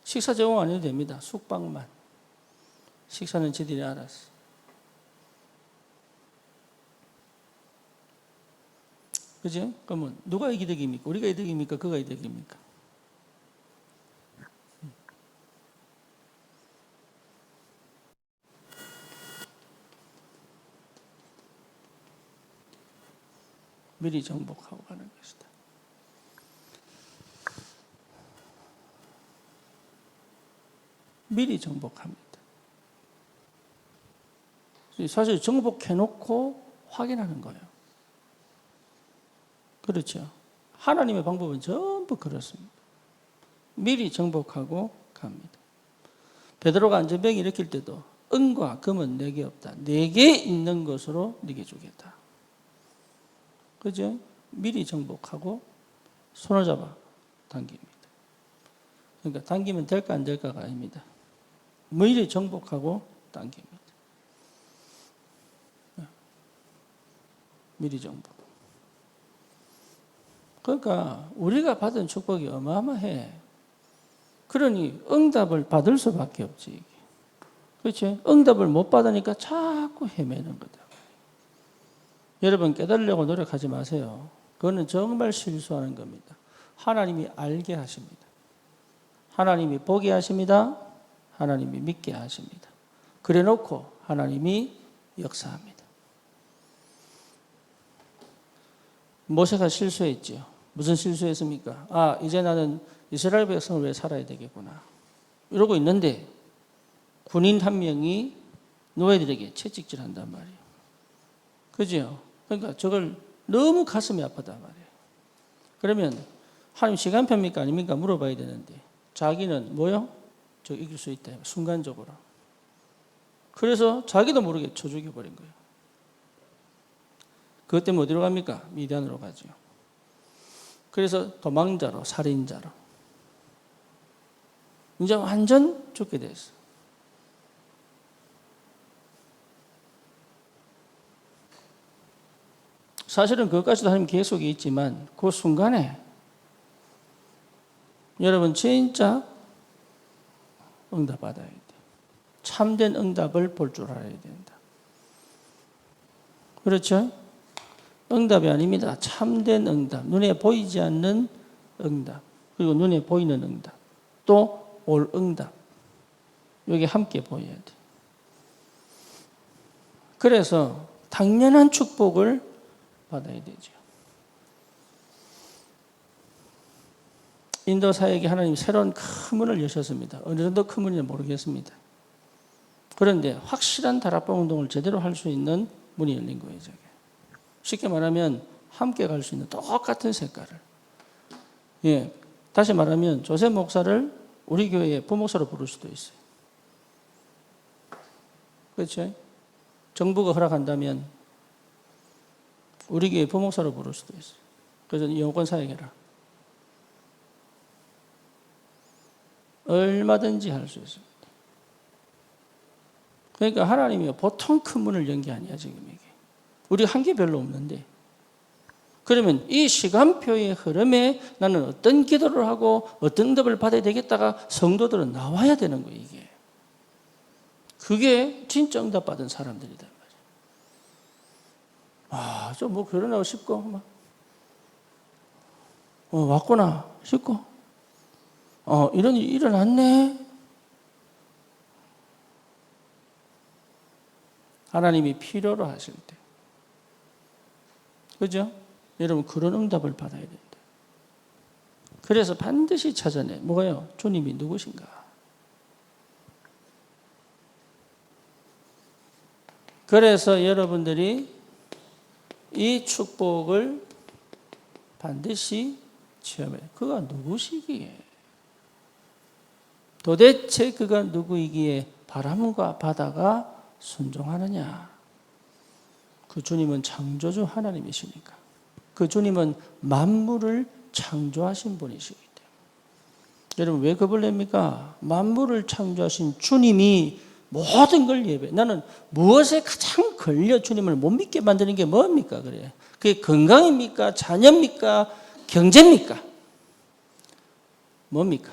식사 제공 안 해도 됩니다. 숙박만. 식사는 지들이 알았어. 그죠? 그러면 누가 이득입니까? 우리가 이득입니까? 그가 이득입니까? 미리 정복하고 가는 것이다. 미리 정복합니다. 사실 정복해놓고 확인하는 거예요. 그렇죠. 하나님의 방법은 전부 그렇습니다. 미리 정복하고 갑니다. 베드로가 안전병 일으킬 때도 은과 금은 내게 없다. 내게 있는 것으로 네게 주겠다. 그죠? 미리 정복하고 손을 잡아 당깁니다. 그러니까 당기면 될까 안 될까가 아닙니다. 미리 정복하고 당깁니다. 미리 정복. 그러니까 우리가 받은 축복이 어마어마해. 그러니 응답을 받을 수밖에 없지. 그렇지? 응답을 못 받으니까 자꾸 헤매는 거다. 여러분 깨달으려고 노력하지 마세요. 그거는 정말 실수하는 겁니다. 하나님이 알게 하십니다. 하나님이 보게 하십니다. 하나님이 믿게 하십니다. 그래 놓고 하나님이 역사합니다. 모세가 실수했죠. 무슨 실수했습니까? 이제 나는 이스라엘 백성을 위해 살아야 되겠구나. 이러고 있는데 군인 한 명이 노예들에게 채찍질한단 말이에요. 그죠? 그러니까 저걸 너무 가슴이 아프단 말이에요. 그러면 하나님 시간표입니까? 아닙니까? 물어봐야 되는데 자기는 뭐요? 저 이길 수 있다. 순간적으로. 그래서 자기도 모르게 쳐 죽여버린 거예요. 그것 때문에 어디로 갑니까? 미디안으로 가죠. 그래서 도망자로, 살인자로. 이제 완전 죽게 됐어. 사실은 그것까지도 하나님 계획속에 있지만 그 순간에 여러분 진짜 응답 받아야 돼. 참된 응답을 볼 줄 알아야 된다. 그렇죠? 응답이 아닙니다. 참된 응답. 눈에 보이지 않는 응답. 그리고 눈에 보이는 응답. 또 올 응답. 여기 함께 보여야 돼. 그래서 당연한 축복을 받아야 되죠. 인도 사회에 하나님이 새로운 큰 문을 여셨습니다. 어느 정도 큰 문인지 모르겠습니다. 그런데 확실한 다락방 운동을 제대로 할 수 있는 문이 열린 거예요. 저게. 쉽게 말하면 함께 갈 수 있는 똑같은 색깔을. 예, 다시 말하면 조셉 목사를 우리 교회의 부목사로 부를 수도 있어요. 그렇죠? 정부가 허락한다면 우리 교회 부목사로 부를 수도 있어요. 그래서 영권 사역해라. 얼마든지 할 수 있습니다. 그러니까 하나님이 보통 큰 문을 연 게 아니야 지금 이게. 우리 한계 별로 없는데. 그러면 이 시간표의 흐름에 나는 어떤 기도를 하고 어떤 응답을 받아야 되겠다가 성도들은 나와야 되는 거예요 이게. 그게 진짜 응답 받은 사람들이다 말이야. 좀 뭐 결혼하고 싶고 막 왔구나 싶고 이런 일이 일어났네. 하나님이 필요로 하실 때. 그죠? 여러분 그런 응답을 받아야 된다. 그래서 반드시 찾아내. 뭐가요? 주님이 누구신가? 그래서 여러분들이 이 축복을 반드시 체험해. 그가 누구시기에? 도대체 그가 누구이기에 바람과 바다가 순종하느냐? 그 주님은 창조주 하나님이시니까. 그 주님은 만물을 창조하신 분이시기 때문에. 여러분 왜 겁을 냅니까? 만물을 창조하신 주님이 모든 걸 예배. 나는 무엇에 가장 걸려 주님을 못 믿게 만드는 게 뭡니까? 그래. 그게 건강입니까? 자녀입니까? 경제입니까? 뭡니까?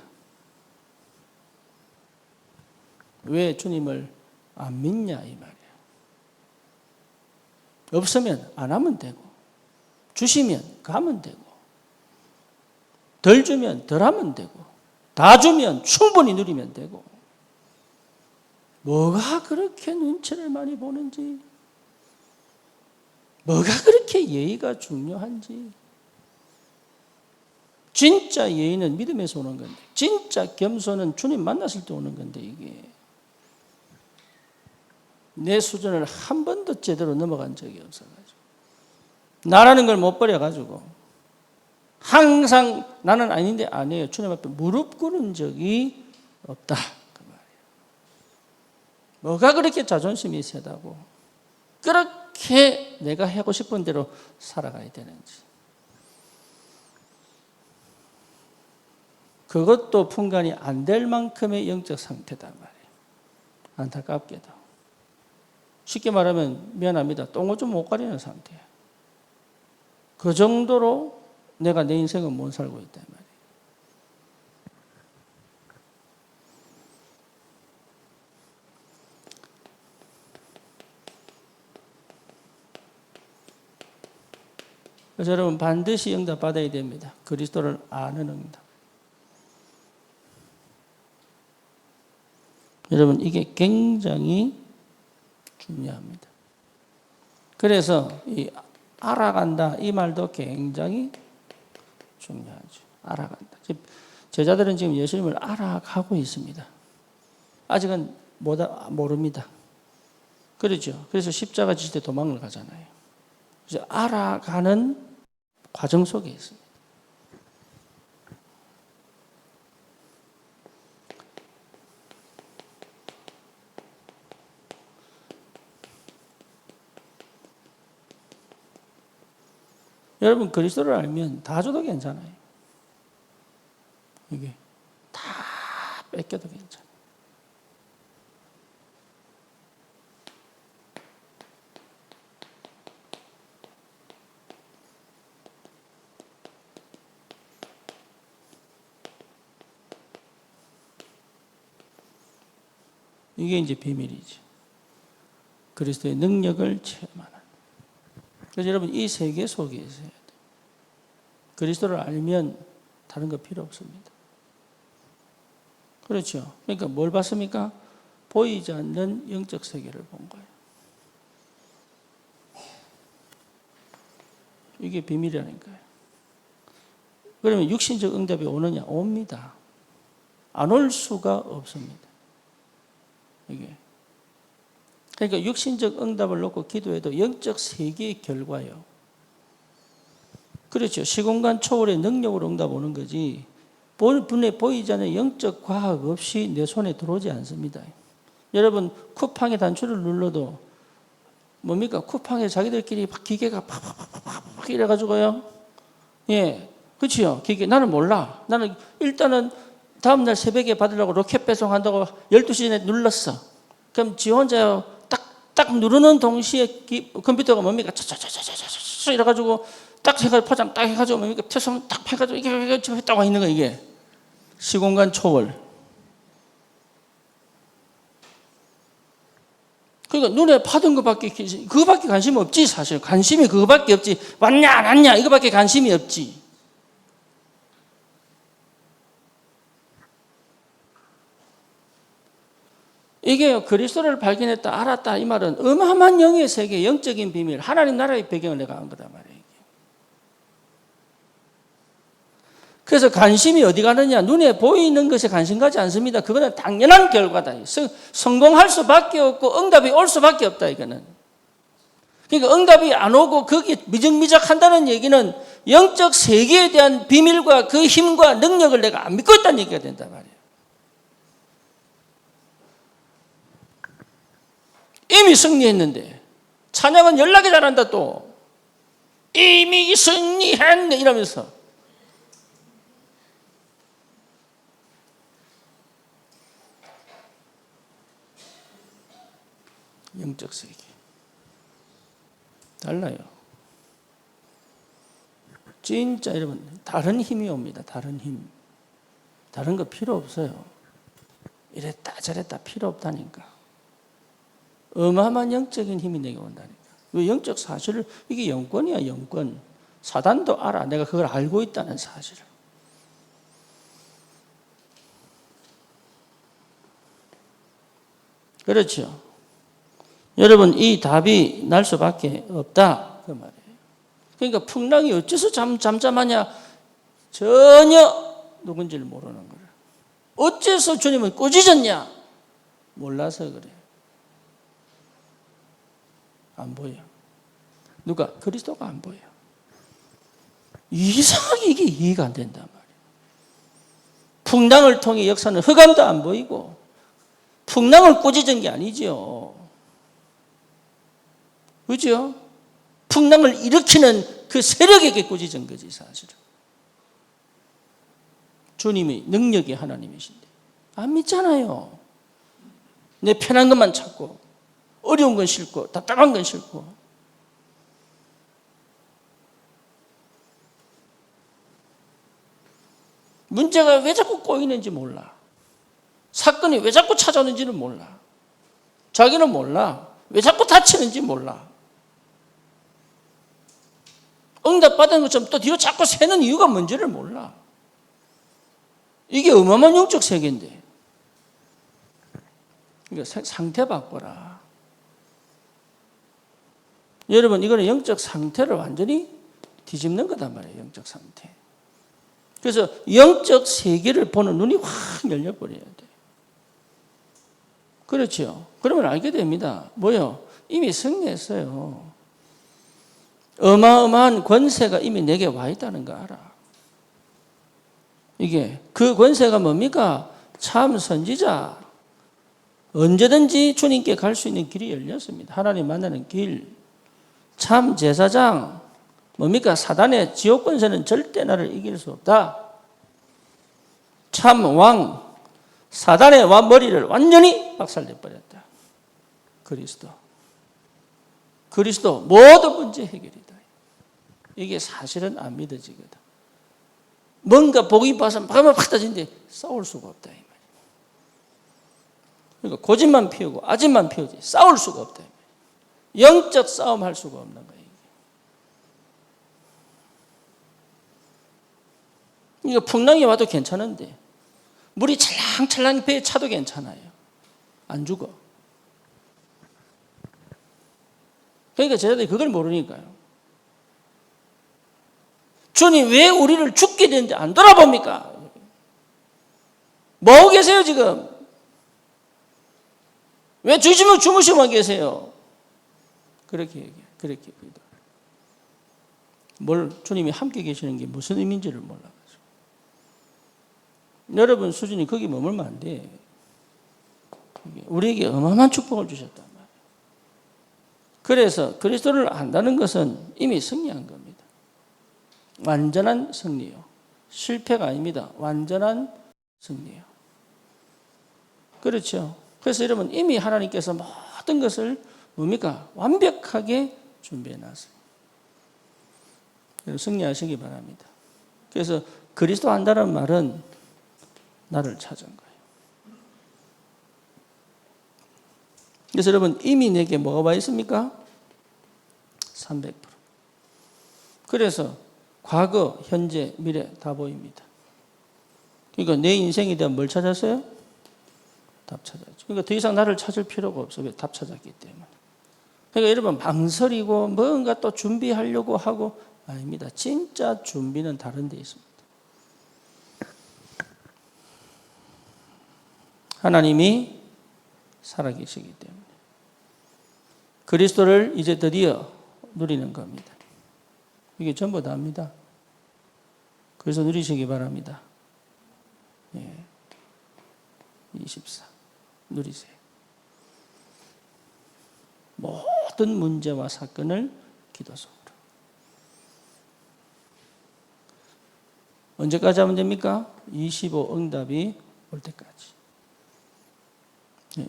왜 주님을 안 믿냐 이 말이야. 없으면 안 하면 되고, 주시면 가면 되고, 덜 주면 덜 하면 되고, 다 주면 충분히 누리면 되고. 뭐가 그렇게 눈치를 많이 보는지, 뭐가 그렇게 예의가 중요한지. 진짜 예의는 믿음에서 오는 건데, 진짜 겸손은 주님 만났을 때 오는 건데, 이게 내 수준을 한 번도 제대로 넘어간 적이 없어가지고, 나라는 걸 못 버려가지고 항상 나는 아닌데 아니에요, 주님 앞에 무릎 꿇은 적이 없다 그 말이에요. 뭐가 그렇게 자존심이 세다고 그렇게 내가 하고 싶은 대로 살아가야 되는지. 그것도 분간이 안 될 만큼의 영적 상태단 말이에요. 안타깝게도. 쉽게 말하면 미안합니다, 똥오줌 못 가리는 상태예요. 그 정도로 내가 내 인생은 못 살고 있단 말이에요. 그래서 여러분 반드시 응답 받아야 됩니다. 그리스도를 아는 응답. 여러분 이게 굉장히 중요합니다. 그래서 이 알아간다 이 말도 굉장히 중요하죠. 알아간다. 제자들은 지금 예수님을 알아가고 있습니다. 아직은 모릅니다. 그렇죠. 그래서 십자가 지실 때 도망을 가잖아요. 그래서 알아가는 과정 속에 있습니다. 여러분 그리스도를 알면 다 줘도 괜찮아요. 이게 다 뺏겨도 괜찮아요. 이게 이제 비밀이죠. 그리스도의 능력을 체험하는. 그래서 여러분 이 세계 속에 있어야 돼요. 그리스도를 알면 다른 거 필요 없습니다. 그렇죠. 그러니까 뭘 봤습니까? 보이지 않는 영적 세계를 본 거예요. 이게 비밀이라니까요. 그러면 육신적 응답이 오느냐? 옵니다. 안 올 수가 없습니다. 이게. 그러니까 육신적 응답을 놓고 기도해도 영적 세계의 결과예요. 그렇죠. 시공간 초월의 능력으로 응답 오는 거지 눈에 보이지 않는 영적 과학 없이 내 손에 들어오지 않습니다. 여러분 쿠팡의 단추를 눌러도 뭡니까? 쿠팡에 자기들끼리 기계가 팍팍팍팍 이래가지고요. 예, 그렇죠. 기계 나는 몰라. 나는 일단은 다음날 새벽에 받으려고 로켓 배송한다고 12시 전에 눌렀어. 그럼 지 혼자 딱 누르는 동시에 컴퓨터가 뭡니까? 차차차차차차 이래가지고 딱 해가지고 포장 딱 해가지고 뭡니까? 태성 딱 해가지고 이게 지금 딱 와 있는 거 이게 시공간 초월. 그러니까 눈에 받은 그거밖에 관심이 없지 사실. 관심이 그거밖에 없지. 왔냐 안 왔냐 이거밖에 관심이 없지. 이게 그리스도를 발견했다, 알았다 이 말은 어마어마한 영의 세계, 영적인 비밀, 하나님 나라의 배경을 내가 안 거단 말이에요. 그래서 관심이 어디 가느냐? 눈에 보이는 것에 관심 가지 않습니다. 그거는 당연한 결과다. 성공할 수밖에 없고 응답이 올 수밖에 없다 이거는. 그러니까 응답이 안 오고 거기에 미적미적 한다는 얘기는 영적 세계에 대한 비밀과 그 힘과 능력을 내가 안 믿고 있다는 얘기가 된단 말이에요. 이미 승리했는데 찬양은 연락이 잘한다 또 이미 승리했네 이러면서 영적 세계 달라요. 진짜 여러분 다른 힘이 옵니다. 다른 힘. 다른 거 필요 없어요. 이랬다 저랬다 필요 없다니까. 어마어마한 영적인 힘이 내게 온다니까. 왜 영적 사실을, 이게 영권이야, 영권. 사단도 알아. 내가 그걸 알고 있다는 사실을. 그렇죠. 여러분, 이 답이 날 수밖에 없다. 그 말이에요. 그러니까 풍랑이 어째서 잠잠하냐? 전혀 누군지를 모르는 거예요. 어째서 주님은 꾸짖었냐? 몰라서 그래. 안 보여. 누가? 그리스도가 안 보여. 이상하게 이게 이해가 안 된단 말이에요. 풍랑을 통해 역사는 흑암도 안 보이고 풍랑을 꾸짖은 게 아니죠. 그죠? 풍랑을 일으키는 그 세력에게 꾸짖은 거지 사실은. 주님이 능력이 하나님이신데 안 믿잖아요. 내 편한 것만 찾고 어려운 건 싫고 답답한 건 싫고. 문제가 왜 자꾸 꼬이는지 몰라. 사건이 왜 자꾸 찾아오는지는 몰라. 자기는 몰라. 왜 자꾸 다치는지 몰라. 응답받은 것처럼 또 뒤로 자꾸 새는 이유가 뭔지를 몰라. 이게 어마어마한 영적 세계인데. 그러니까 상태 바꿔라. 여러분, 이거는 영적 상태를 완전히 뒤집는 거단 말이에요. 영적 상태. 그래서 영적 세계를 보는 눈이 확 열려버려야 돼. 그렇죠. 그러면 알게 됩니다. 뭐요? 이미 승리했어요. 어마어마한 권세가 이미 내게 와 있다는 거 알아. 이게 그 권세가 뭡니까? 참 선지자. 언제든지 주님께 갈 수 있는 길이 열렸습니다. 하나님 만나는 길. 참 제사장. 뭡니까? 사단의 지옥 권세는 절대 나를 이길 수 없다. 참 왕. 사단의 머리를 완전히 박살내버렸다. 그리스도. 그리스도 모든 문제 해결이다. 이게 사실은 안 믿어지거든. 뭔가 복이 봐서 막 터지는데 싸울 수가 없다. 이 말이야. 그러니까 고집만 피우고 아집만 피우지 싸울 수가 없다. 영적 싸움 할 수가 없는 거예요. 이거 풍랑이 와도 괜찮은데 물이 찰랑찰랑 배에 차도 괜찮아요. 안 죽어. 그러니까 제자들이 그걸 모르니까요. 주님 왜 우리를 죽게 되는데 안 돌아봅니까? 뭐하고 계세요 지금? 왜 주무시고만 계세요? 그렇게 얘기해요. 그렇게 얘기해요. 뭘 주님이 함께 계시는 게 무슨 의미인지를 몰라가지고. 여러분 수준이 거기 머물면 안 돼. 우리에게 어마어마한 축복을 주셨단 말이에요. 그래서 그리스도를 안다는 것은 이미 승리한 겁니다. 완전한 승리요. 실패가 아닙니다. 완전한 승리요. 그렇죠. 그래서 여러분 이미 하나님께서 모든 것을 뭡니까? 완벽하게 준비해 놨어요. 승리하시기 바랍니다. 그래서 그리스도 안다는 말은 나를 찾은 거예요. 그래서 여러분 이미 내게 뭐가 와 있습니까? 300%. 그래서 과거, 현재, 미래 다 보입니다. 그러니까 내 인생에 대한 뭘 찾았어요? 답 찾았죠. 그러니까 더 이상 나를 찾을 필요가 없어요. 왜? 답 찾았기 때문에. 그러니까 여러분 망설이고 뭔가 또 준비하려고 하고 아닙니다. 진짜 준비는 다른 데 있습니다. 하나님이 살아계시기 때문에 그리스도를 이제 드디어 누리는 겁니다. 이게 전부 다입니다. 그래서 누리시기 바랍니다. 예. 24 누리세요. 모든 문제와 사건을 기도 속으로. 언제까지 하면 됩니까? 25 응답이 올 때까지.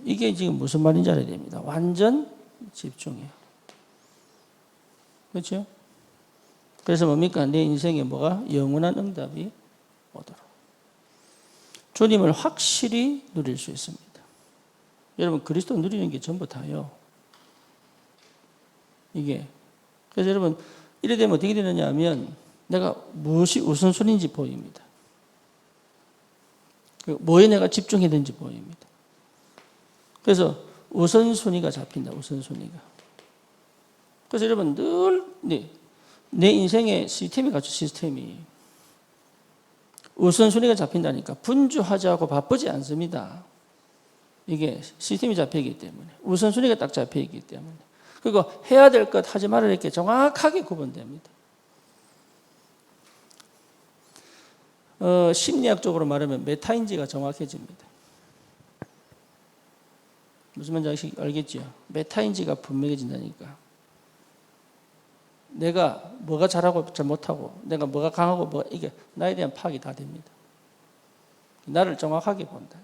이게 지금 무슨 말인지 알아야 됩니다. 완전 집중해요. 그렇죠? 그래서 뭡니까? 내 인생에 뭐가? 영원한 응답이 오도록. 주님을 확실히 누릴 수 있습니다. 여러분 그리스도 누리는 게 전부 다요. 이게. 그래서 여러분, 이래 되면 어떻게 되느냐 하면 내가 무엇이 우선순위인지 보입니다. 뭐에 내가 인집중해야 되는지 보입니다. 그래서 우선순위가 잡힌다, 우선순위가. 그래서 여러분 늘 내 인생의 시스템이 갖춘 시스템이 우선순위가 잡힌다니까 분주하지 않고 바쁘지 않습니다. 이게 시스템이 잡혀있기 때문에 우선순위가 딱 잡혀있기 때문에 그리고 해야 될 것 하지 말아야 될 게 정확하게 구분됩니다. 심리학적으로 말하면 메타인지가 정확해집니다. 무슨 말인지 알겠죠? 메타인지가 분명해진다니까. 내가 뭐가 잘하고 잘못하고 내가 뭐가 강하고 뭐가 이게 나에 대한 파악이 다 됩니다. 나를 정확하게 본다.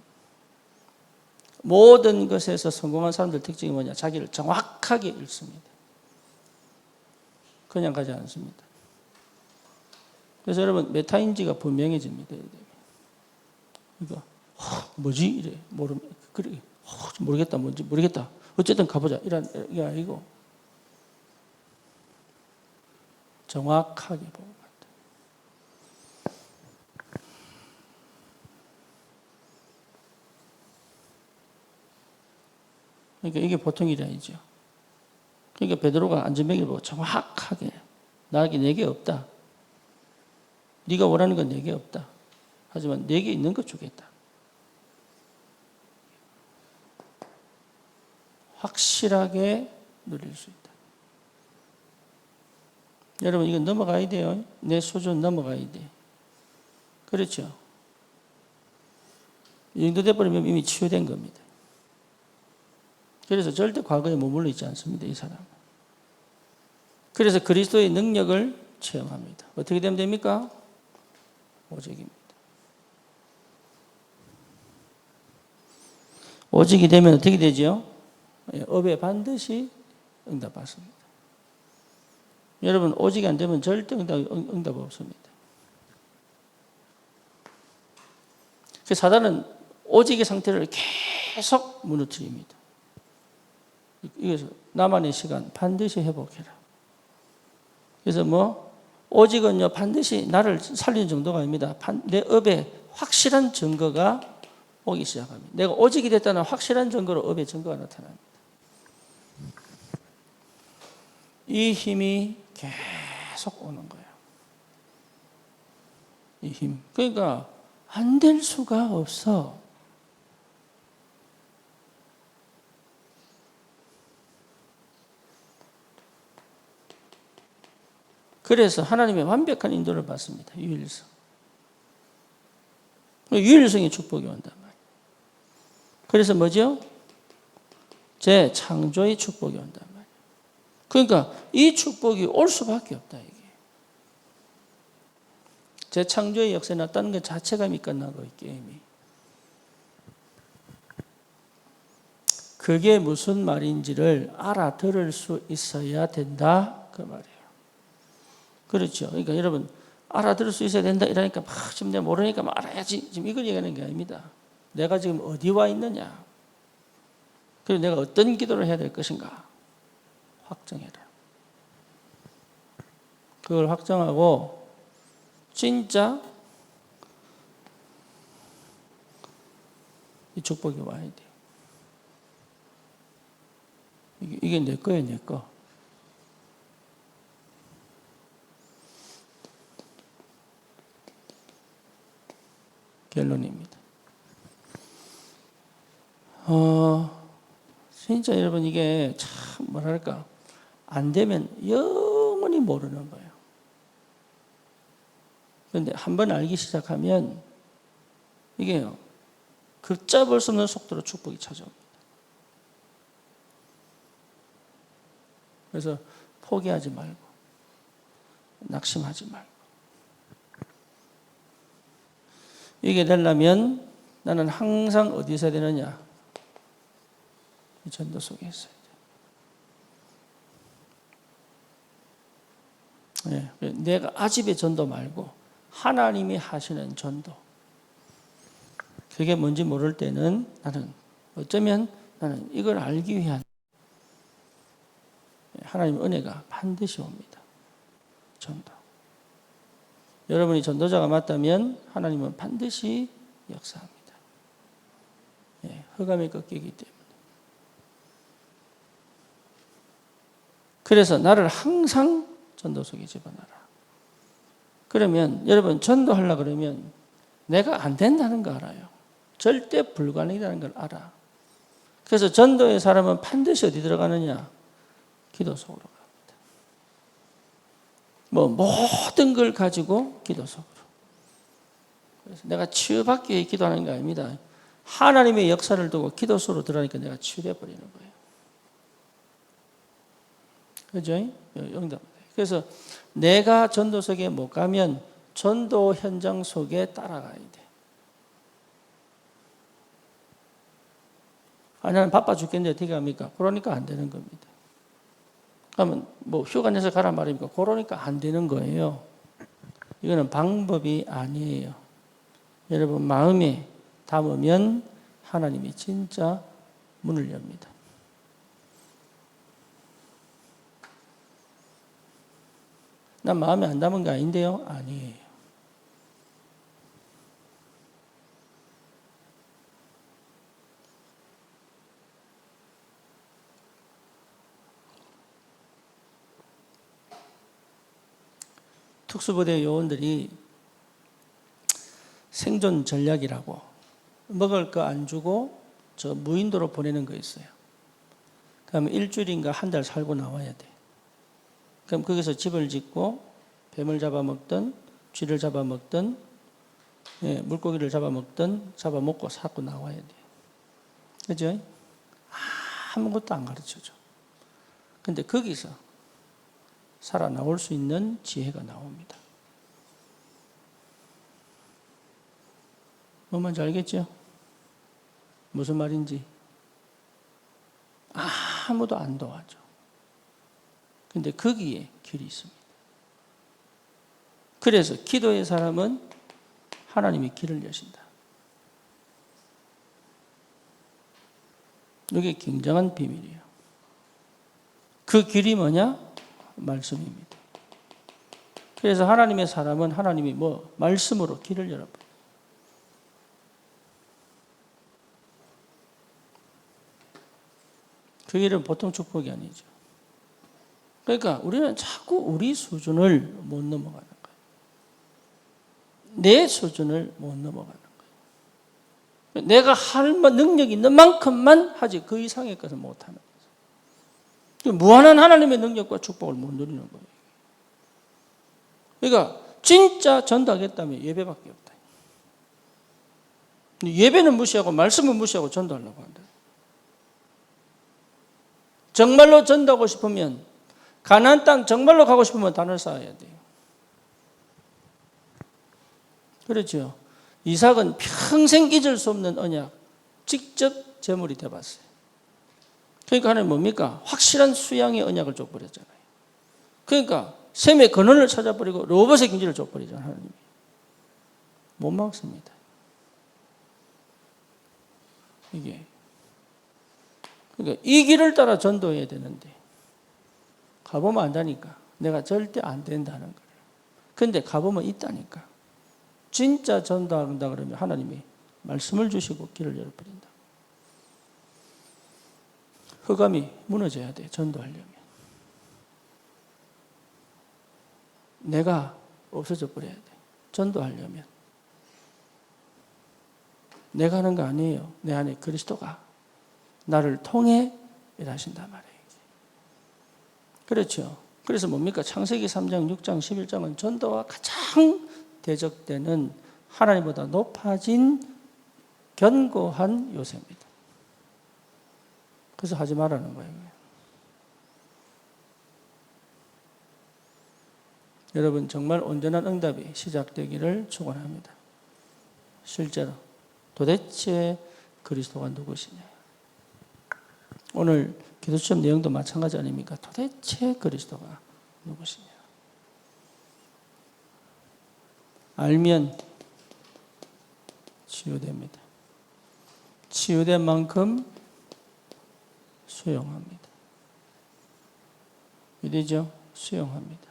모든 것에서 성공한 사람들 특징이 뭐냐? 자기를 정확하게 읽습니다. 그냥 가지 않습니다. 그래서 여러분 메타인지가 분명해집니다. 그러니까 뭐지? 이래 그래 모르겠다 뭔지 모르겠다. 어쨌든 가보자 이런 게 아니고 정확하게 보고 간다. 그러니까 이게 보통 일이 아니죠. 그러니까 베드로가 안전뱅이를 보고 정확하게 내게 없다. 네가 원하는 건 내게 없다. 하지만 내게 있는 것 주겠다. 확실하게 누릴 수 있다. 여러분 이건 넘어가야 돼요. 내 수준 넘어가야 돼. 그렇죠? 이 정도 돼버리면 이미 치유된 겁니다. 그래서 절대 과거에 머물러 있지 않습니다. 이 사람은. 그래서 그리스도의 능력을 체험합니다. 어떻게 되면 됩니까? 오직입니다. 오직이 되면 어떻게 되죠? 업에 반드시 응답받습니다. 여러분 오직이 안 되면 절대 응답 없습니다. 그 사단은 오직의 상태를 계속 무너뜨립니다. 이래서 나만의 시간 반드시 회복해라. 그래서 오직은요 반드시 나를 살리는 정도가 아닙니다. 내 업에 확실한 증거가 오기 시작합니다. 내가 오직이 됐다는 확실한 증거로 업의 증거가 나타납니다. 이 힘이 계속 오는 거예요. 이 힘. 그러니까 안 될 수가 없어. 그래서 하나님의 완벽한 인도를 받습니다. 유일성. 유일성의 축복이 온단 말이에요. 그래서 뭐죠? 재창조의 축복이 온단 말이에요. 그러니까 이 축복이 올 수밖에 없다. 이게. 재창조의 역사에 나타나는 것 자체가 이미 끝나고 있기 이미. 그게 무슨 말인지를 알아들을 수 있어야 된다. 그 말이에요. 그렇죠. 그러니까 여러분 알아들을 수 있어야 된다 이러니까 지금 내가 모르니까 알아야지 지금 이걸 얘기하는 게 아닙니다. 내가 지금 어디 와 있느냐 그리고 내가 어떤 기도를 해야 될 것인가 확정해라. 그걸 확정하고 진짜 이 축복이 와야 돼. 이게 내 거예요, 내 거. 결론입니다. 진짜 여러분 이게 참 뭐랄까 안 되면 영원히 모르는 거예요. 그런데 한번 알기 시작하면 이게요 걷잡을 수 없는 속도로 축복이 찾아옵니다. 그래서 포기하지 말고 낙심하지 말고 이게 되려면 나는 항상 어디 있어야 되느냐? 이 전도 속에 있어야 돼. 네, 내가 아집의 전도 말고 하나님이 하시는 전도. 그게 뭔지 모를 때는 나는 어쩌면 나는 이걸 알기 위한 하나님의 은혜가 반드시 옵니다. 전도. 여러분이 전도자가 맞다면 하나님은 반드시 역사합니다. 예, 흑암이 꺾이기 때문에. 그래서 나를 항상 전도 속에 집어넣어라. 그러면 여러분 전도하려고 그러면 내가 안 된다는 거 알아요. 절대 불가능이라는 걸 알아. 그래서 전도의 사람은 반드시 어디 들어가느냐? 기도 속으로 갑니다. 모든 걸 가지고 기도 속으로. 그래서 내가 치유받기 위해 기도하는 게 아닙니다. 하나님의 역사를 두고 기도 속으로 들어가니까 내가 치유돼 버리는 거예요. 그죠? 응답. 그래서 내가 전도 속에 못 가면 전도 현장 속에 따라가야 돼. 나는 바빠 죽겠는데 어떻게 합니까? 그러니까 안 되는 겁니다. 그러면 휴가 내서 가란 말입니까? 그러니까 안 되는 거예요. 이거는 방법이 아니에요. 여러분 마음에 담으면 하나님이 진짜 문을 엽니다. 난 마음에 안 담은 게 아닌데요? 아니에요. 특수부대 요원들이 생존 전략이라고 먹을 거 안 주고 저 무인도로 보내는 거 있어요. 그러면 일주일인가 한 달 살고 나와야 돼. 그럼 거기서 집을 짓고 뱀을 잡아먹든 쥐를 잡아먹든 물고기를 잡아먹든 잡아먹고 사고 나와야 돼. 그죠? 아무것도 안 가르쳐줘. 근데 거기서 살아나올 수 있는 지혜가 나옵니다. 뭔 말인지 알겠죠? 무슨 말인지. 아무도 안 도와줘. 근데 거기에 길이 있습니다. 그래서 기도의 사람은 하나님이 길을 여신다. 이게 굉장한 비밀이에요. 그 길이 뭐냐? 말씀입니다. 그래서 하나님의 사람은 하나님이 말씀으로 길을 열어버려요. 그 길은 보통 축복이 아니죠. 그러니까 우리는 자꾸 우리 수준을 못 넘어가는 거예요. 내 수준을 못 넘어가는 거예요. 내가 할 능력이 있는 만큼만 하지 그 이상의 것은 못하는 거죠. 무한한 하나님의 능력과 축복을 못 누리는 거예요. 그러니까 진짜 전도하겠다면 예배밖에 없다. 예배는 무시하고 말씀은 무시하고 전도하려고 한다. 정말로 전도하고 싶으면 가나안 땅 정말로 가고 싶으면 단을 쌓아야 돼요. 그렇죠. 이삭은 평생 잊을 수 없는 언약, 직접 제물이 되어봤어요. 그러니까 하나님 뭡니까? 확실한 수양의 언약을 줘버렸잖아요. 그러니까 셈의 근원을 찾아버리고 로봇의 경지를 줘버리잖아요. 하나님이. 못 막습니다. 이게. 그러니까 이 길을 따라 전도해야 되는데 가보면 안다니까. 내가 절대 안 된다는 거예요. 근데 가보면 있다니까. 진짜 전도한다 그러면 하나님이 말씀을 주시고 길을 열어버린다. 흑암이 무너져야 돼. 전도하려면. 내가 없어져 버려야 돼. 전도하려면. 내가 하는 거 아니에요. 내 안에 그리스도가 나를 통해 일하신단 말이에요. 그렇죠. 그래서 뭡니까? 창세기 3장, 6장, 11장은 전도와 가장 대적되는 하나님보다 높아진 견고한 요새입니다. 그래서 하지 말라는 거예요. 여러분 정말 온전한 응답이 시작되기를 축원합니다. 실제로 도대체 그리스도가 누구시냐? 오늘 기도처럼 내용도 마찬가지 아닙니까? 도대체 그리스도가 누구시냐? 알면 치유됩니다. 치유된 만큼 수용합니다. 되죠? 수용합니다.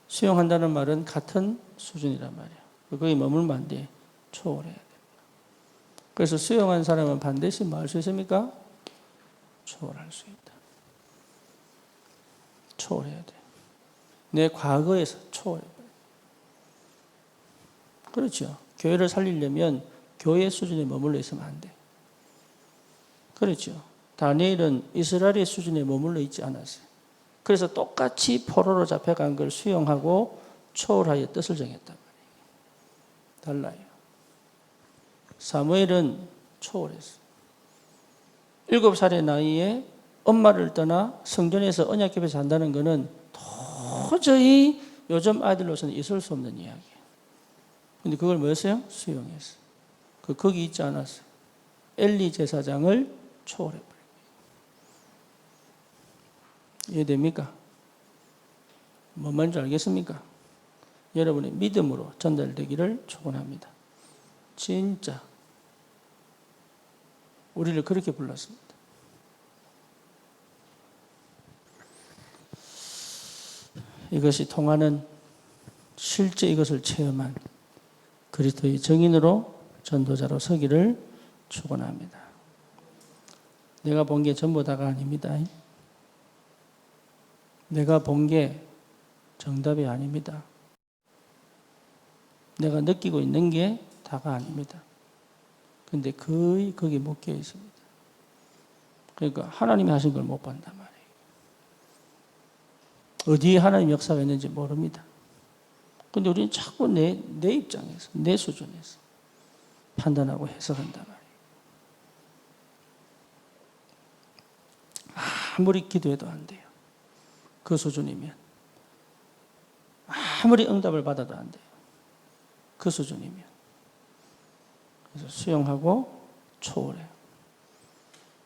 수용한다는 말은 같은 수준이란 말이에요. 거기 머물면 안 돼. 초월해야 됩니다. 그래서 수용한 사람은 반드시 뭐 할 수 있습니까? 초월할 수 있다. 초월해야 돼. 내 과거에서 초월해버려. 그렇죠. 교회를 살리려면 교회 수준에 머물러 있으면 안 돼. 그렇죠. 다니엘은 이스라엘의 수준에 머물러 있지 않았어요. 그래서 똑같이 포로로 잡혀간 걸 수용하고 초월하여 뜻을 정했단 말이에요. 달라요. 사무엘은 초월했어요. 7살의 나이에 엄마를 떠나 성전에서 언약궤에 산다는 것은 도저히 요즘 아이들로서는 있을 수 없는 이야기예요. 근데 그걸 뭐였어요? 수용했어요. 거기 있지 않았어요. 엘리 제사장을 초월해버려요. 이해됩니까? 뭔 말인지 알겠습니까? 여러분의 믿음으로 전달되기를 축원합니다. 진짜 우리를 그렇게 불렀습니다. 이것이 통하는 실제 이것을 체험한 그리스도의 증인으로 전도자로 서기를 축원합니다. 내가 본 게 전부 다가 아닙니다. 내가 본 게 정답이 아닙니다. 내가 느끼고 있는 게 다가 아닙니다. 근데 거의 거기 묶여 있습니다. 그러니까 하나님이 하신 걸 못 본단 말이에요. 어디에 하나님 역사가 있는지 모릅니다. 근데 우리는 자꾸 내 입장에서, 내 수준에서 판단하고 해석한단 말이에요. 아무리 기도해도 안 돼요. 그 수준이면. 아무리 응답을 받아도 안 돼요. 그 수준이면. 그래서 수용하고 초월해요.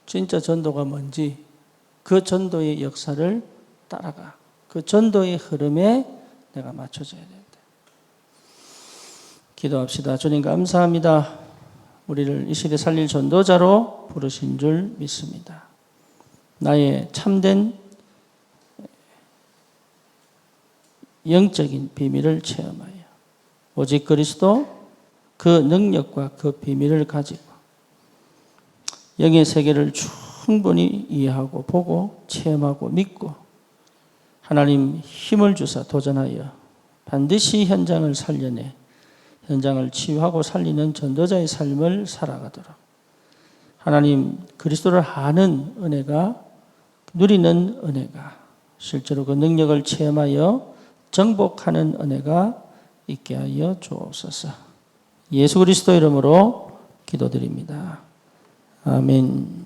진짜 전도가 뭔지 그 전도의 역사를 따라가. 그 전도의 흐름에 내가 맞춰져야 된다. 기도합시다. 주님 감사합니다. 우리를 이 시대 살릴 전도자로 부르신 줄 믿습니다. 나의 참된 영적인 비밀을 체험하여 오직 그리스도 그 능력과 그 비밀을 가지고 영의 세계를 충분히 이해하고 보고 체험하고 믿고 하나님 힘을 주사 도전하여 반드시 현장을 살려내 현장을 치유하고 살리는 전도자의 삶을 살아가도록 하나님 그리스도를 아는 은혜가 누리는 은혜가 실제로 그 능력을 체험하여 정복하는 은혜가 있게 하여 주옵소서. 예수 그리스도 이름으로 기도드립니다. 아멘.